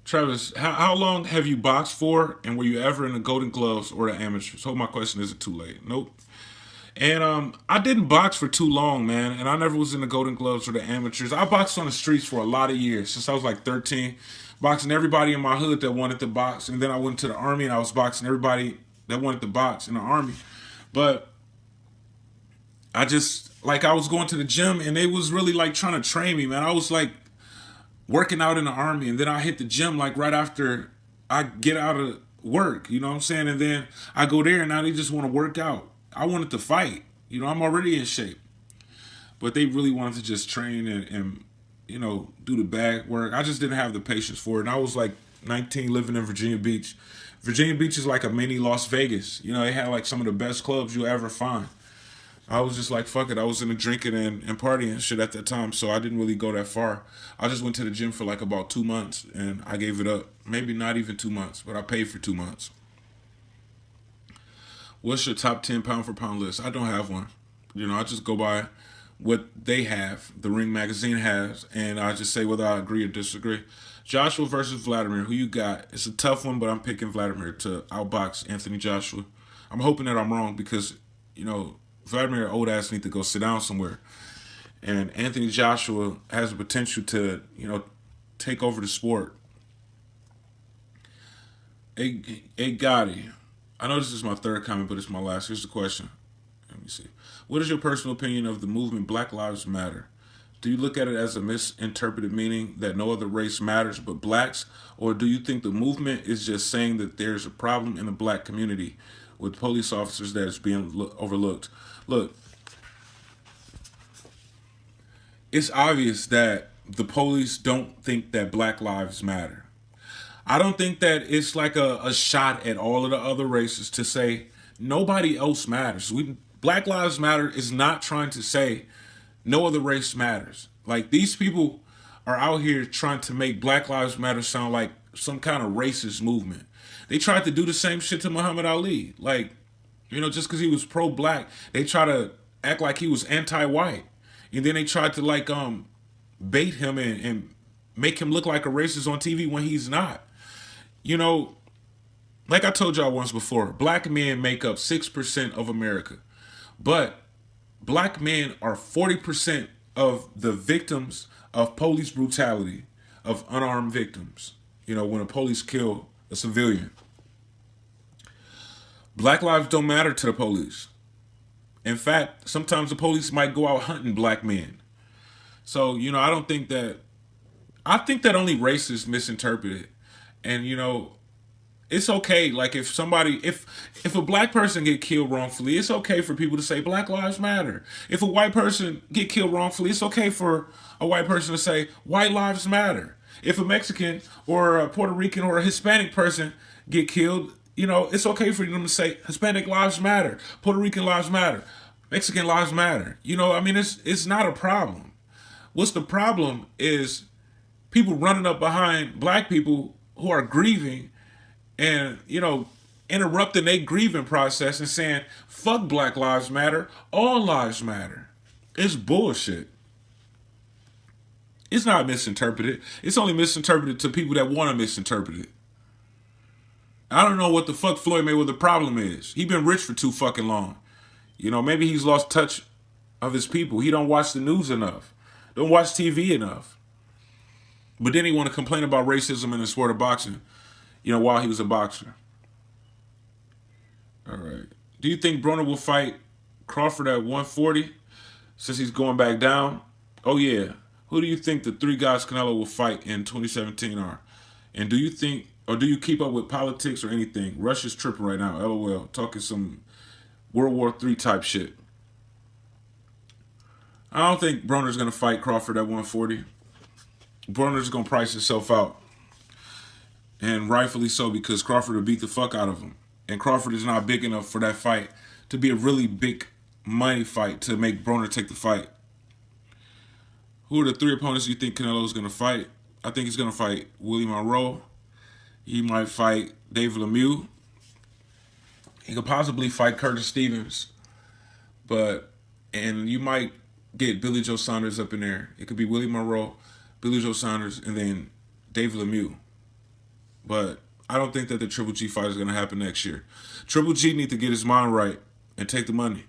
Travis, how long have you boxed for, and were you ever in the Golden Gloves or the amateurs? Hope my question isn't too late. Nope. And I didn't box for too long, man, and I never was in the Golden Gloves or the amateurs. I boxed on the streets for a lot of years, since I was like 13, boxing everybody in my hood that wanted to box, and then I went to the Army and I was boxing everybody that wanted to box in the Army. But I just, like, I was going to the gym and they was really like trying to train me, man. I was like working out in the Army, and then I hit the gym like right after I get out of work, you know what I'm saying? And then I go there and now they just want to work out. I wanted to fight, you know, I'm already in shape. But they really wanted to just train and you know, do the bag work. I just didn't have the patience for it. And I was like 19, living in Virginia Beach. Virginia Beach is like a mini Las Vegas. You know, they had like some of the best clubs you'll ever find. I was just like, fuck it. I was into drinking and partying and shit at that time, so I didn't really go that far. I just went to the gym for like about 2 months, and I gave it up. Maybe not even 2 months, but I paid for 2 months. What's your top 10 pound for pound list? I don't have one. You know, I just go by what they have, the Ring magazine has, and I just say whether I agree or disagree. Joshua versus Vladimir, who you got? It's a tough one, but I'm picking Vladimir to outbox Anthony Joshua. I'm hoping that I'm wrong because, you know, Vladimir old ass need to go sit down somewhere. And Anthony Joshua has the potential to, you know, take over the sport. Hey Gotti, I know this is my third comment, but it's my last. Here's the question. Let me see. What is your personal opinion of the movement Black Lives Matter? Do you look at it as a misinterpreted meaning that no other race matters but blacks? Or do you think the movement is just saying that there's a problem in the black community with police officers that is being overlooked? Look, it's obvious that the police don't think that Black Lives Matter. I don't think that it's like a shot at all of the other races to say nobody else matters. Black Lives Matter is not trying to say no other race matters. Like, these people are out here trying to make Black Lives Matter sound like some kind of racist movement. They tried to do the same shit to Muhammad Ali. Like, you know, just because he was pro-black, they try to act like he was anti-white. And then they tried to, like, bait him and make him look like a racist on TV when he's not. You know, like I told y'all once before, black men make up 6% of America. But black men are 40% of the victims of police brutality, of unarmed victims. You know, when a police kill a civilian. Black lives don't matter to the police. In fact, sometimes the police might go out hunting black men. So, you know, I don't think that I think that only racists misinterpret it. And, you know, it's okay. Like, if a black person get killed wrongfully, it's okay for people to say Black Lives Matter. If a white person get killed wrongfully, it's okay for a white person to say White Lives Matter. If a Mexican or a Puerto Rican or a Hispanic person get killed, you know, it's okay for them to say Hispanic lives matter, Puerto Rican lives matter, Mexican lives matter. You know, I mean, it's not a problem. What's the problem is people running up behind black people who are grieving and, you know, interrupting their grieving process and saying, fuck Black Lives Matter, all lives matter. It's bullshit. It's not misinterpreted. It's only misinterpreted to people that want to misinterpret it. I don't know what the fuck Floyd Mayweather's problem is. He been rich for too fucking long. You know, maybe he's lost touch of his people. He don't watch the news enough. Don't watch TV enough. But then he want to complain about racism in the sport of boxing, you know, while he was a boxer. All right. Do you think Broner will fight Crawford at 140 since he's going back down? Oh, yeah. Who do you think the three guys Canelo will fight in 2017 are? And do you think, or do you keep up with politics or anything? Russia's tripping right now, LOL. Talking some World War III type shit. I don't think Broner's going to fight Crawford at 140. Broner's going to price himself out. And rightfully so, because Crawford will beat the fuck out of him. And Crawford is not big enough for that fight to be a really big money fight to make Broner take the fight. Who are the three opponents you think Canelo's going to fight? I think he's going to fight Willie Monroe. He might fight Dave Lemieux. He could possibly fight Curtis Stevens. And you might get Billy Joe Saunders up in there. It could be Willie Monroe, Billy Joe Saunders, and then Dave Lemieux. But I don't think that the Triple G fight is going to happen next year. Triple G need to get his mind right and take the money.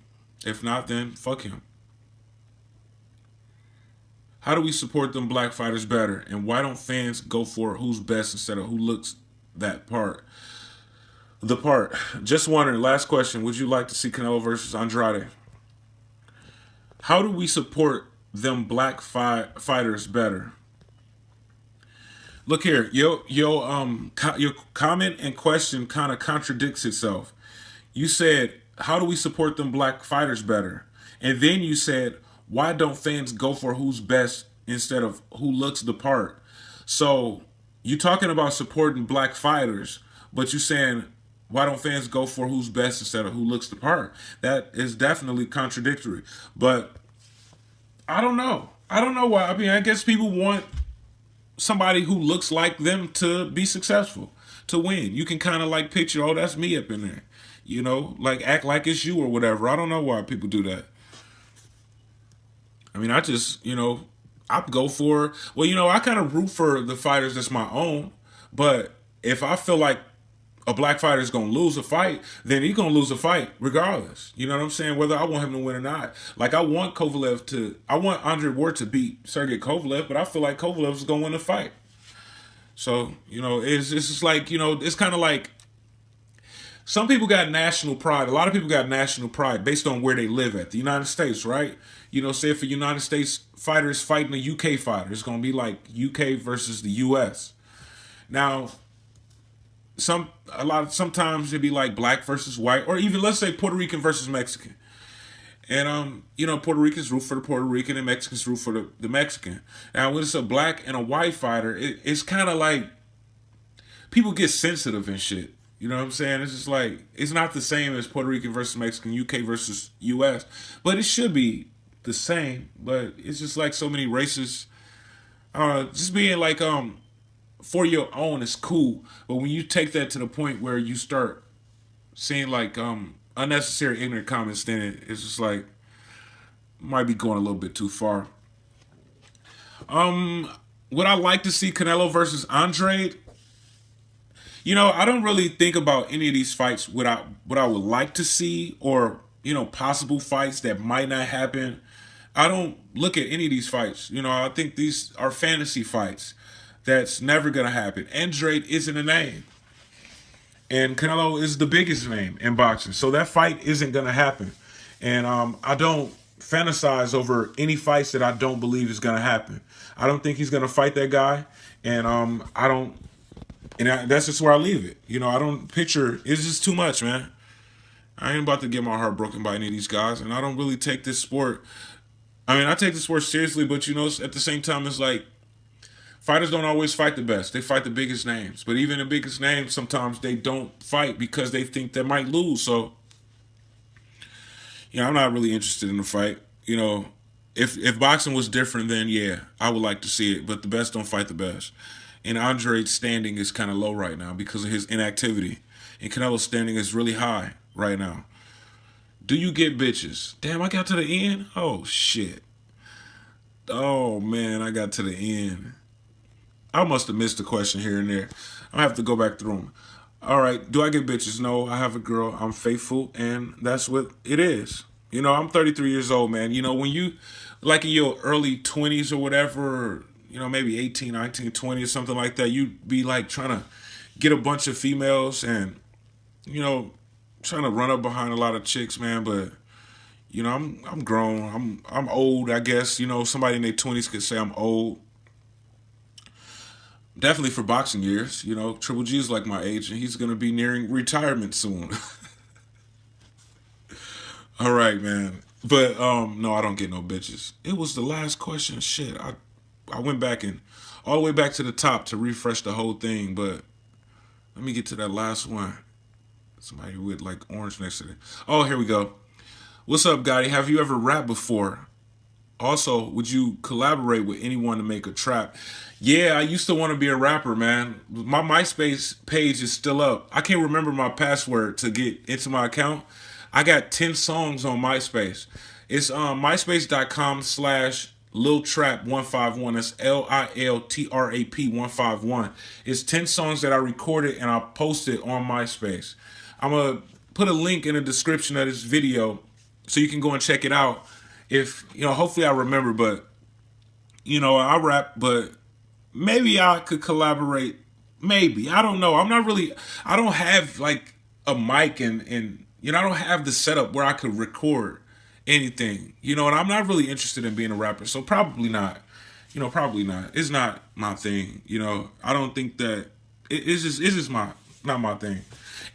If not, then fuck him. How do we support them black fighters better? And why don't fans go for who's best instead of who looks that part? The part. Just wondering, last question. Would you like to see Canelo versus Andrade? How do we support them black fighters better? Look here, your comment and question kind of contradicts itself. You said, how do we support them black fighters better? And then you said, why don't fans go for who's best instead of who looks the part? So you're talking about supporting black fighters, but you're saying, why don't fans go for who's best instead of who looks the part? That is definitely contradictory. But I don't know. I don't know why. I mean, I guess people want somebody who looks like them to be successful, to win. You can kind of like picture, oh, that's me up in there. You know, like act like it's you or whatever. I don't know why people do that. I mean, I just, you know, I go for, well, you know, I kind of root for the fighters that's my own. But if I feel like a black fighter is going to lose a fight, then he's going to lose a fight regardless. You know what I'm saying? Whether I want him to win or not. Like, I want Andre Ward to beat Sergey Kovalev, but I feel like Kovalev is going to win the fight. So, you know, it's just like, you know, it's kind of like, some people got national pride. A lot of people got national pride based on where they live at. The United States, right? You know, say if a United States fighter is fighting a UK fighter, it's going to be like UK versus the US. Now, sometimes it'd be like black versus white, or even let's say Puerto Rican versus Mexican. And you know, Puerto Ricans root for the Puerto Rican and Mexicans root for the Mexican. Now, when it's a black and a white fighter, it's kind of like people get sensitive and shit. You know what I'm saying? It's just like, it's not the same as Puerto Rican versus Mexican, UK versus US, but it should be the same. But it's just like so many races. Just being like for your own is cool, but when you take that to the point where you start seeing like unnecessary ignorant comments, then it's just like might be going a little bit too far. Would I like to see Canelo versus Andrade? You know, I don't really think about any of these fights what I would like to see, or, you know, possible fights that might not happen. I don't look at any of these fights. You know, I think these are fantasy fights. That's never going to happen. Andrade isn't a name. And Canelo is the biggest name in boxing. So that fight isn't going to happen. And I don't fantasize over any fights that I don't believe is gonna happen. I don't think he's gonna fight that guy, and I don't. And that's just where I leave it. You know, I don't picture. It's just too much, man. I ain't about to get my heart broken by any of these guys, and I don't really take this sport. I mean, I take the sport seriously, but you know, at the same time, it's like fighters don't always fight the best. They fight the biggest names, but even the biggest names, sometimes they don't fight because they think they might lose. So, you know, I'm not really interested in the fight. You know, if boxing was different, then yeah, I would like to see it. But the best don't fight the best. And Andre's standing is kind of low right now because of his inactivity. And Canelo's standing is really high right now. Do you get bitches? Damn, I got to the end? Oh, shit. Oh, man, I got to the end. I must have missed a question here and there. I'm going to have to go back through them. All right, do I get bitches? No, I have a girl. I'm faithful, and that's what it is. You know, I'm 33 years old, man. You know, when you, like in your early 20s or whatever, you know, maybe 18, 19, 20 or something like that, you'd be like trying to get a bunch of females and, you know, trying to run up behind a lot of chicks, man. But, you know, I'm grown. I'm old, I guess. You know, somebody in their 20s could say I'm old. Definitely for boxing years. You know, Triple G is like my age, and he's going to be nearing retirement soon. All right, man. But, no, I don't get no bitches. It was the last question. Shit, I went back and all the way back to the top to refresh the whole thing, but let me get to that last one. Somebody with like orange next to it. Oh, here we go. What's up, Gotti? Have you ever rapped before? Also, would you collaborate with anyone to make a trap? Yeah, I used to want to be a rapper, man. My MySpace page is still up. I can't remember my password to get into my account. I got 10 songs on MySpace. It's myspace.com/LilTrap151. That's LILTRAP 151. It's 10 songs that I recorded and I posted on MySpace. I'm going to put a link in the description of this video so you can go and check it out. If, you know, hopefully I remember, but, you know, I rap, but maybe I could collaborate. Maybe. I don't know. I don't have like a mic and you know, I don't have the setup where I could record anything, you know, and I'm not really interested in being a rapper, so probably not. You know, probably not. It's not my thing. You know, I don't think that it's just not my thing,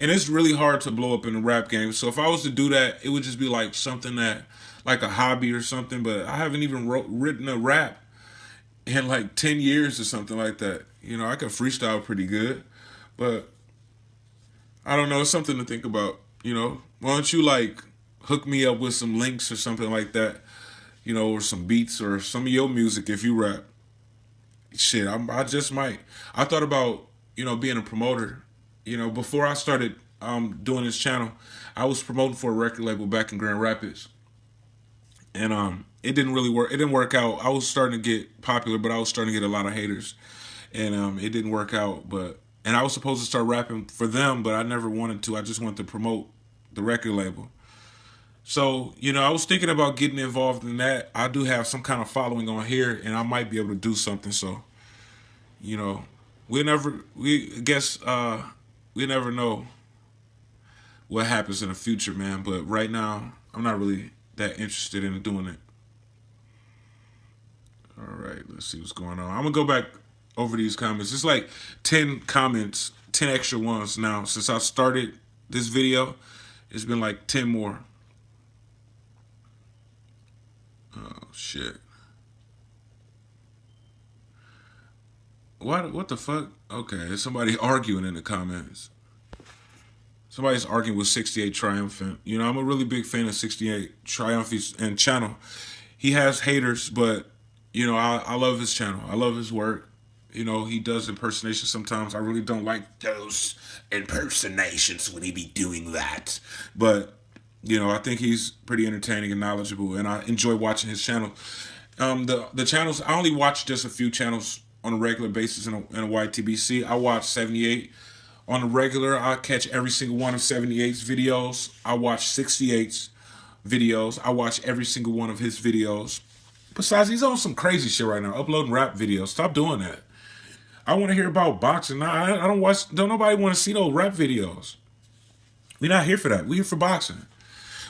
and it's really hard to blow up in the rap game. So if I was to do that, it would just be like something that, like a hobby or something. But I haven't even written a rap in like 10 years or something like that. You know, I can freestyle pretty good, but I don't know. It's something to think about. You know, why don't you like hook me up with some links or something like that, you know, or some beats or some of your music if you rap. Shit, I just might. I thought about, you know, being a promoter. You know, before I started doing this channel, I was promoting for a record label back in Grand Rapids. And it didn't really work. It didn't work out. I was starting to get popular, but I was starting to get a lot of haters. And it didn't work out. And I was supposed to start rapping for them, but I never wanted to. I just wanted to promote the record label. So, you know, I was thinking about getting involved in that. I do have some kind of following on here, and I might be able to do something. So, you know, we never know what happens in the future, man. But right now, I'm not really that interested in doing it. All right, let's see what's going on. I'm going to go back over these comments. It's like 10 comments, 10 extra ones now. Since I started this video, it's been like 10 more. Oh, shit. What the fuck? Okay, there's somebody arguing in the comments. Somebody's arguing with 68 Triumphant. You know, I'm a really big fan of 68 Triumphant and channel. He has haters, but, you know, I love his channel. I love his work. You know, he does impersonations sometimes. I really don't like those impersonations when he be doing that. But, you know, I think he's pretty entertaining and knowledgeable, and I enjoy watching his channel. The channels, I only watch just a few channels on a regular basis in a ytbc. I watch 78 on a regular. I catch every single one of 78's videos. I watch 68's videos. I watch every single one of his videos. Besides, he's on some crazy shit right now, uploading rap videos. Stop doing that. I want to hear about boxing. I don't nobody want to see those rap videos. We're not here for that. We're here for boxing.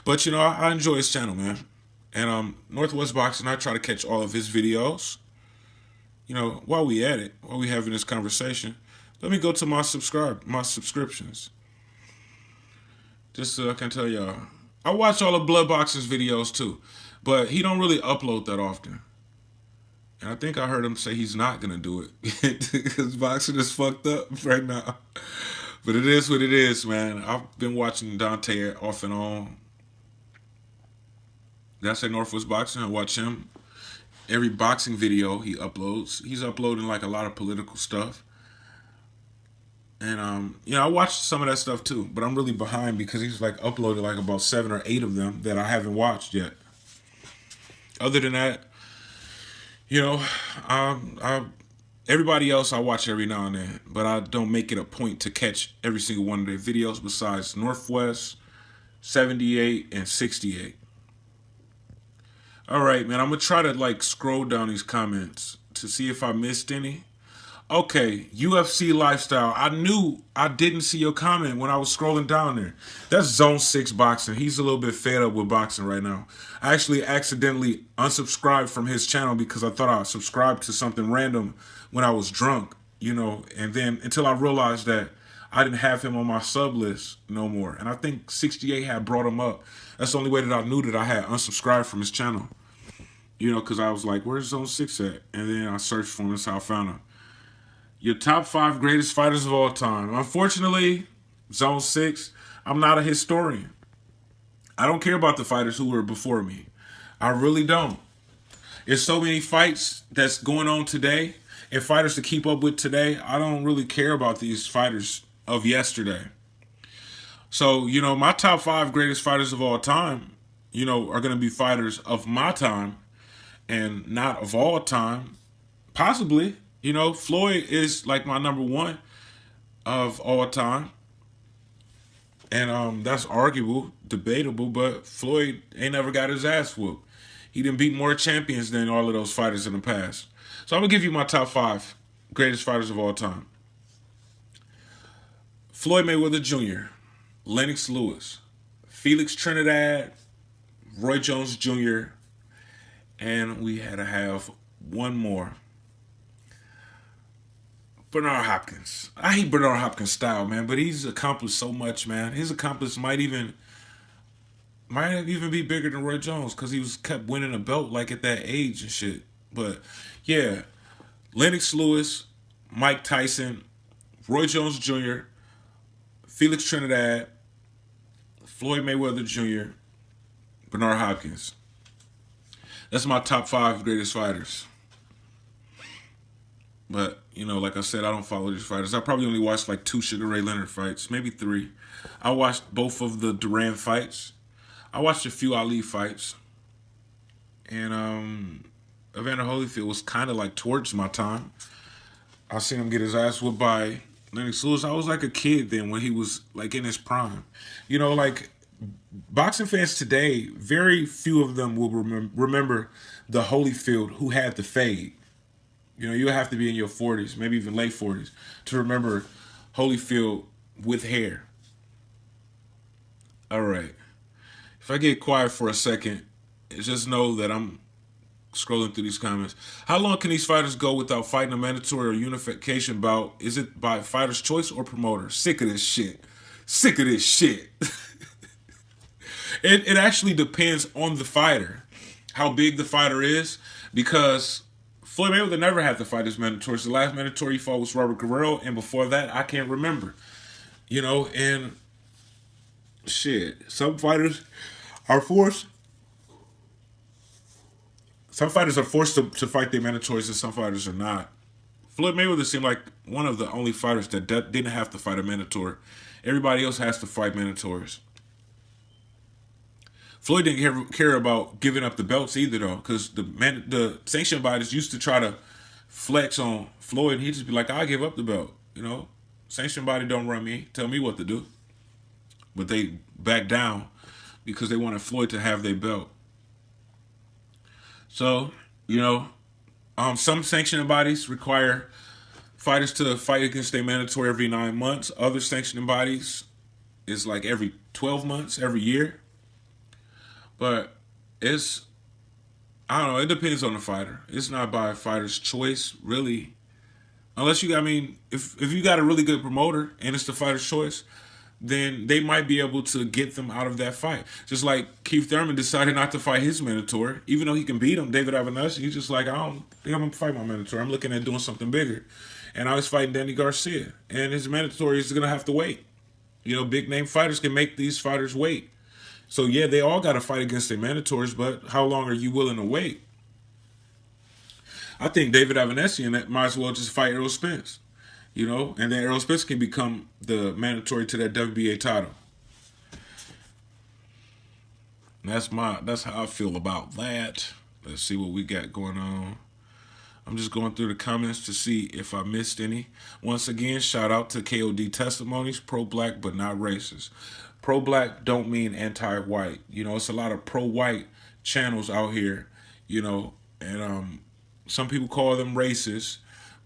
But, you know, I enjoy his channel, man. And Northwest Boxing, I try to catch all of his videos. You know, while we at it, while we having this conversation, let me go to my subscriptions. Just so I can tell y'all. I watch all of Blood Boxing's videos too, but he don't really upload that often. And I think I heard him say he's not going to do it because boxing is fucked up right now. But it is what it is, man. I've been watching Dante off and on. Did I say Northwest Boxing? I watch him. Every boxing video he uploads. He's uploading like a lot of political stuff. And, you know, I watched some of that stuff too. But I'm really behind because he's like uploaded like about 7 or 8 of them that I haven't watched yet. Other than that, you know, everybody else I watch every now and then, but I don't make it a point to catch every single one of their videos besides Northwest, 78, and 68. All right, man, I'm going to try to, like, scroll down these comments to see if I missed any. Okay, UFC Lifestyle. I knew I didn't see your comment when I was scrolling down there. That's Zone 6 Boxing. He's a little bit fed up with boxing right now. I actually accidentally unsubscribed from his channel because I thought I subscribed to something random when I was drunk, you know, and then until I realized that I didn't have him on my sub list no more. And I think 68 had brought him up. That's the only way that I knew that I had unsubscribed from his channel. You know, because I was like, where's Zone 6 at? And then I searched for him. That's how I found him. Your top 5 greatest fighters of all time. Unfortunately, Zone 6, I'm not a historian. I don't care about the fighters who were before me. I really don't. There's so many fights that's going on today and fighters to keep up with today. I don't really care about these fighters of yesterday. So, you know, my top 5 greatest fighters of all time, you know, are going to be fighters of my time and not of all time. Possibly. You know, Floyd is like my number 1 of all time. And that's arguable, debatable, but Floyd ain't never got his ass whooped. He done beat more champions than all of those fighters in the past. So I'm going to give you my top 5 greatest fighters of all time. Floyd Mayweather Jr., Lennox Lewis, Felix Trinidad, Roy Jones Jr., and we had to have one more. Bernard Hopkins. I hate Bernard Hopkins' style, man, but he's accomplished so much, man. His accomplishments might even be bigger than Roy Jones because he was kept winning a belt like at that age and shit. But yeah, Lennox Lewis, Mike Tyson, Roy Jones Jr., Felix Trinidad, Floyd Mayweather Jr., Bernard Hopkins. That's my top 5 greatest fighters. But, you know, like I said, I don't follow these fighters. I probably only watched like 2 Sugar Ray Leonard fights, maybe 3. I watched both of the Duran fights. I watched a few Ali fights. And Evander Holyfield was kind of like towards my time. I seen him get his ass whooped by Lennox Lewis. I was like a kid then when he was like in his prime. You know, like boxing fans today, very few of them will remember the Holyfield who had the fade. You know, you'll have to be in your 40s, maybe even late 40s, to remember Holyfield with hair. All right. If I get quiet for a second, just know that I'm scrolling through these comments. How long can these fighters go without fighting a mandatory or unification bout? Is it by fighter's choice or promoter? Sick of this shit. Sick of this shit. It actually depends on the fighter, how big the fighter is, because Floyd Mayweather never had to fight his mandatories. The last mandatory he fought was Robert Guerrero, and before that, I can't remember. You know, and shit, some fighters are forced. Some fighters are forced to fight their mandatories, and some fighters are not. Floyd Mayweather seemed like one of the only fighters that didn't have to fight a mandatory. Everybody else has to fight mandatories. Floyd didn't care about giving up the belts either, though, because the sanction bodies used to try to flex on Floyd, and he'd just be like, I'll give up the belt. You know, sanction body don't run me, tell me what to do. But they backed down because they wanted Floyd to have their belt. So, you know, some sanctioning bodies require fighters to fight against their mandatory every 9 months. Other sanctioning bodies is like every 12 months, every year. But it's I don't know. It depends on the fighter. It's not by a fighter's choice, really. Unless you, I mean, if you got a really good promoter and it's the fighter's choice, then they might be able to get them out of that fight. Just like Keith Thurman decided not to fight his Minotaur, even though he can beat him, David Avanesi. He's just like, I don't think I'm going to fight my Minotaur. I'm looking at doing something bigger. And I was fighting Danny Garcia. And his Minotaur is going to have to wait. You know, big name fighters can make these fighters wait. So, yeah, they all got to fight against their Minotaurs, but how long are you willing to wait? I think David Avanesi and that might as well just fight Errol Spence. You know, and then Errol Spence can become the mandatory to that WBA title. That's how I feel about that. Let's see what we got going on. I'm just going through the comments to see if I missed any. Once again, shout out to KOD Testimonies, pro-black but not racist. Pro-black don't mean anti-white. You know, it's a lot of pro-white channels out here, you know, and some people call them racist,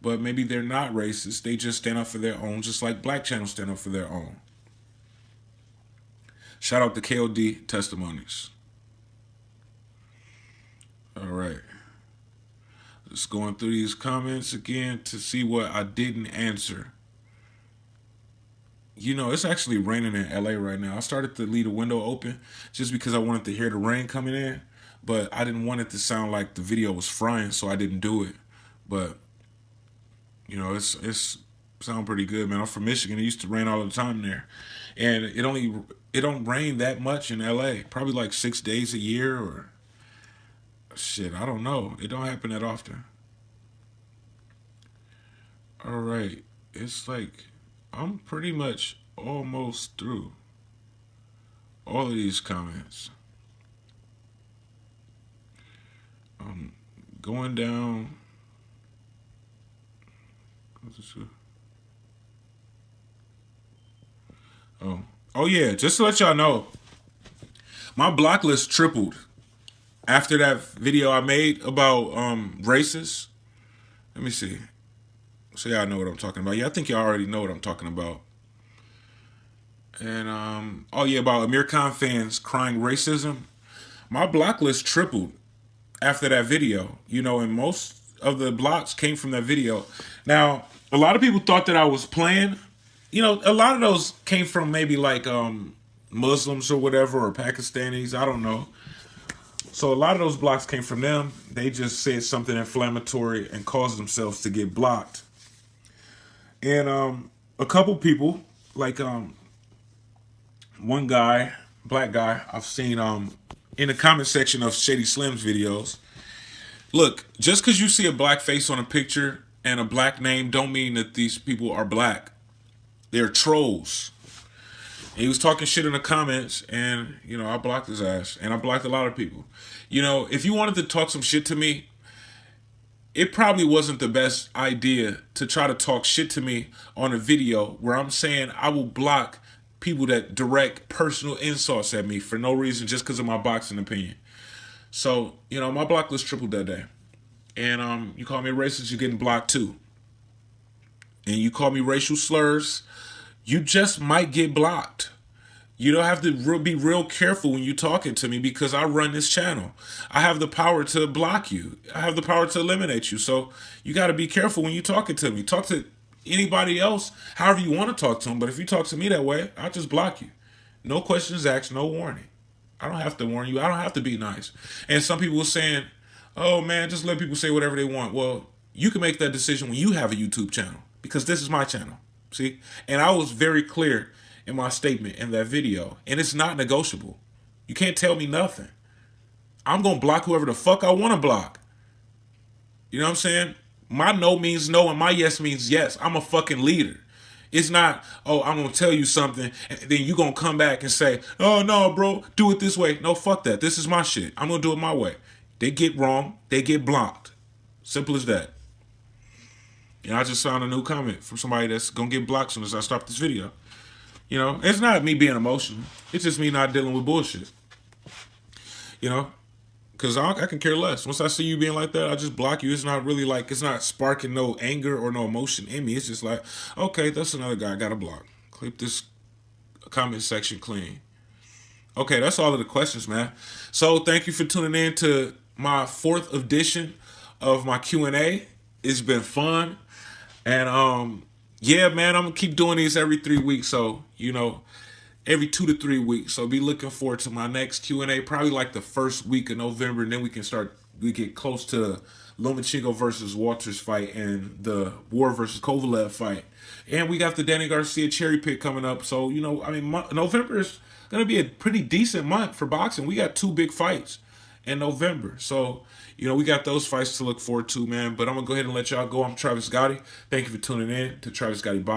but maybe they're not racist. They just stand up for their own, just like black channels stand up for their own. Shout out to KOD Testimonies. All right. Just going through these comments again to see what I didn't answer. You know, it's actually raining in LA right now. I started to leave the window open just because I wanted to hear the rain coming in, but I didn't want it to sound like the video was frying, so I didn't do it. But, you know, it's sound pretty good, man. I'm from Michigan. It used to rain all the time there. And it don't rain that much in LA. Probably like 6 days a year or shit, I don't know. It don't happen that often. All right. It's like I'm pretty much almost through all of these comments. I'm going down. Oh yeah, just to let y'all know, my block list tripled after that video I made about races. Let me see. So y'all know what I'm talking about. Yeah, I think y'all already know what I'm talking about. And oh yeah, about Amir Khan fans crying racism. My block list tripled after that video. You know, and most of the blocks came from that video. Now, a lot of people thought that I was playing. You know, a lot of those came from maybe like Muslims or whatever, or Pakistanis. I don't know. So a lot of those blocks came from them. They just said something inflammatory and caused themselves to get blocked. And a couple people, like one guy, black guy, I've seen in the comment section of Shady Slim's videos. Look, just because you see a black face on a picture and a black name don't mean that these people are black. They're trolls. And he was talking shit in the comments, and, you know, I blocked his ass. And I blocked a lot of people. You know, if you wanted to talk some shit to me, it probably wasn't the best idea to try to talk shit to me on a video where I'm saying I will block people that direct personal insults at me for no reason just because of my boxing opinion. So, you know, my block list tripled that day. And you call me a racist, you're getting blocked too. And you call me racial slurs, you just might get blocked. You don't have to be real careful when you're talking to me because I run this channel. I have the power to block you. I have the power to eliminate you. So you got to be careful when you're talking to me. Talk to anybody else however you want to talk to them. But if you talk to me that way, I'll just block you. No questions asked, no warning. I don't have to warn you. I don't have to be nice. And some people were saying, oh man, just let people say whatever they want. Well, you can make that decision when you have a YouTube channel because this is my channel. See? And I was very clear in my statement in that video. And it's not negotiable. You can't tell me nothing. I'm going to block whoever the fuck I want to block. You know what I'm saying? My no means no and my yes means yes. I'm a fucking leader. It's not, oh, I'm going to tell you something and then you're going to come back and say, oh, no, bro, do it this way. No, fuck that. This is my shit. I'm going to do it my way. They get wrong. They get blocked. Simple as that. And I just found a new comment from somebody that's going to get blocked as soon as I stop this video. You know, it's not me being emotional. It's just me not dealing with bullshit. You know, because I can care less. Once I see you being like that, I just block you. It's not really like, it's not sparking no anger or no emotion in me. It's just like, okay, that's another guy I got to block. Keep this comment section clean. Okay, that's all of the questions, man. So thank you for tuning in to my 4th edition of my Q&A. It's been fun. And yeah, man, I'm gonna keep doing these every 3 weeks. So, you know, every 2 to 3 weeks. So be looking forward to my next Q&A, probably like the first week of November, and then we get close to the Lomachenko versus Walters fight and the War versus Kovalev fight. And we got the Danny Garcia cherry pick coming up. So, you know, I mean, November is going to be a pretty decent month for boxing. We got 2 big fights in November. So, you know, we got those fights to look forward to, man. But I'm going to go ahead and let y'all go. I'm Travis Gotti. Thank you for tuning in to Travis Gotti Boxing.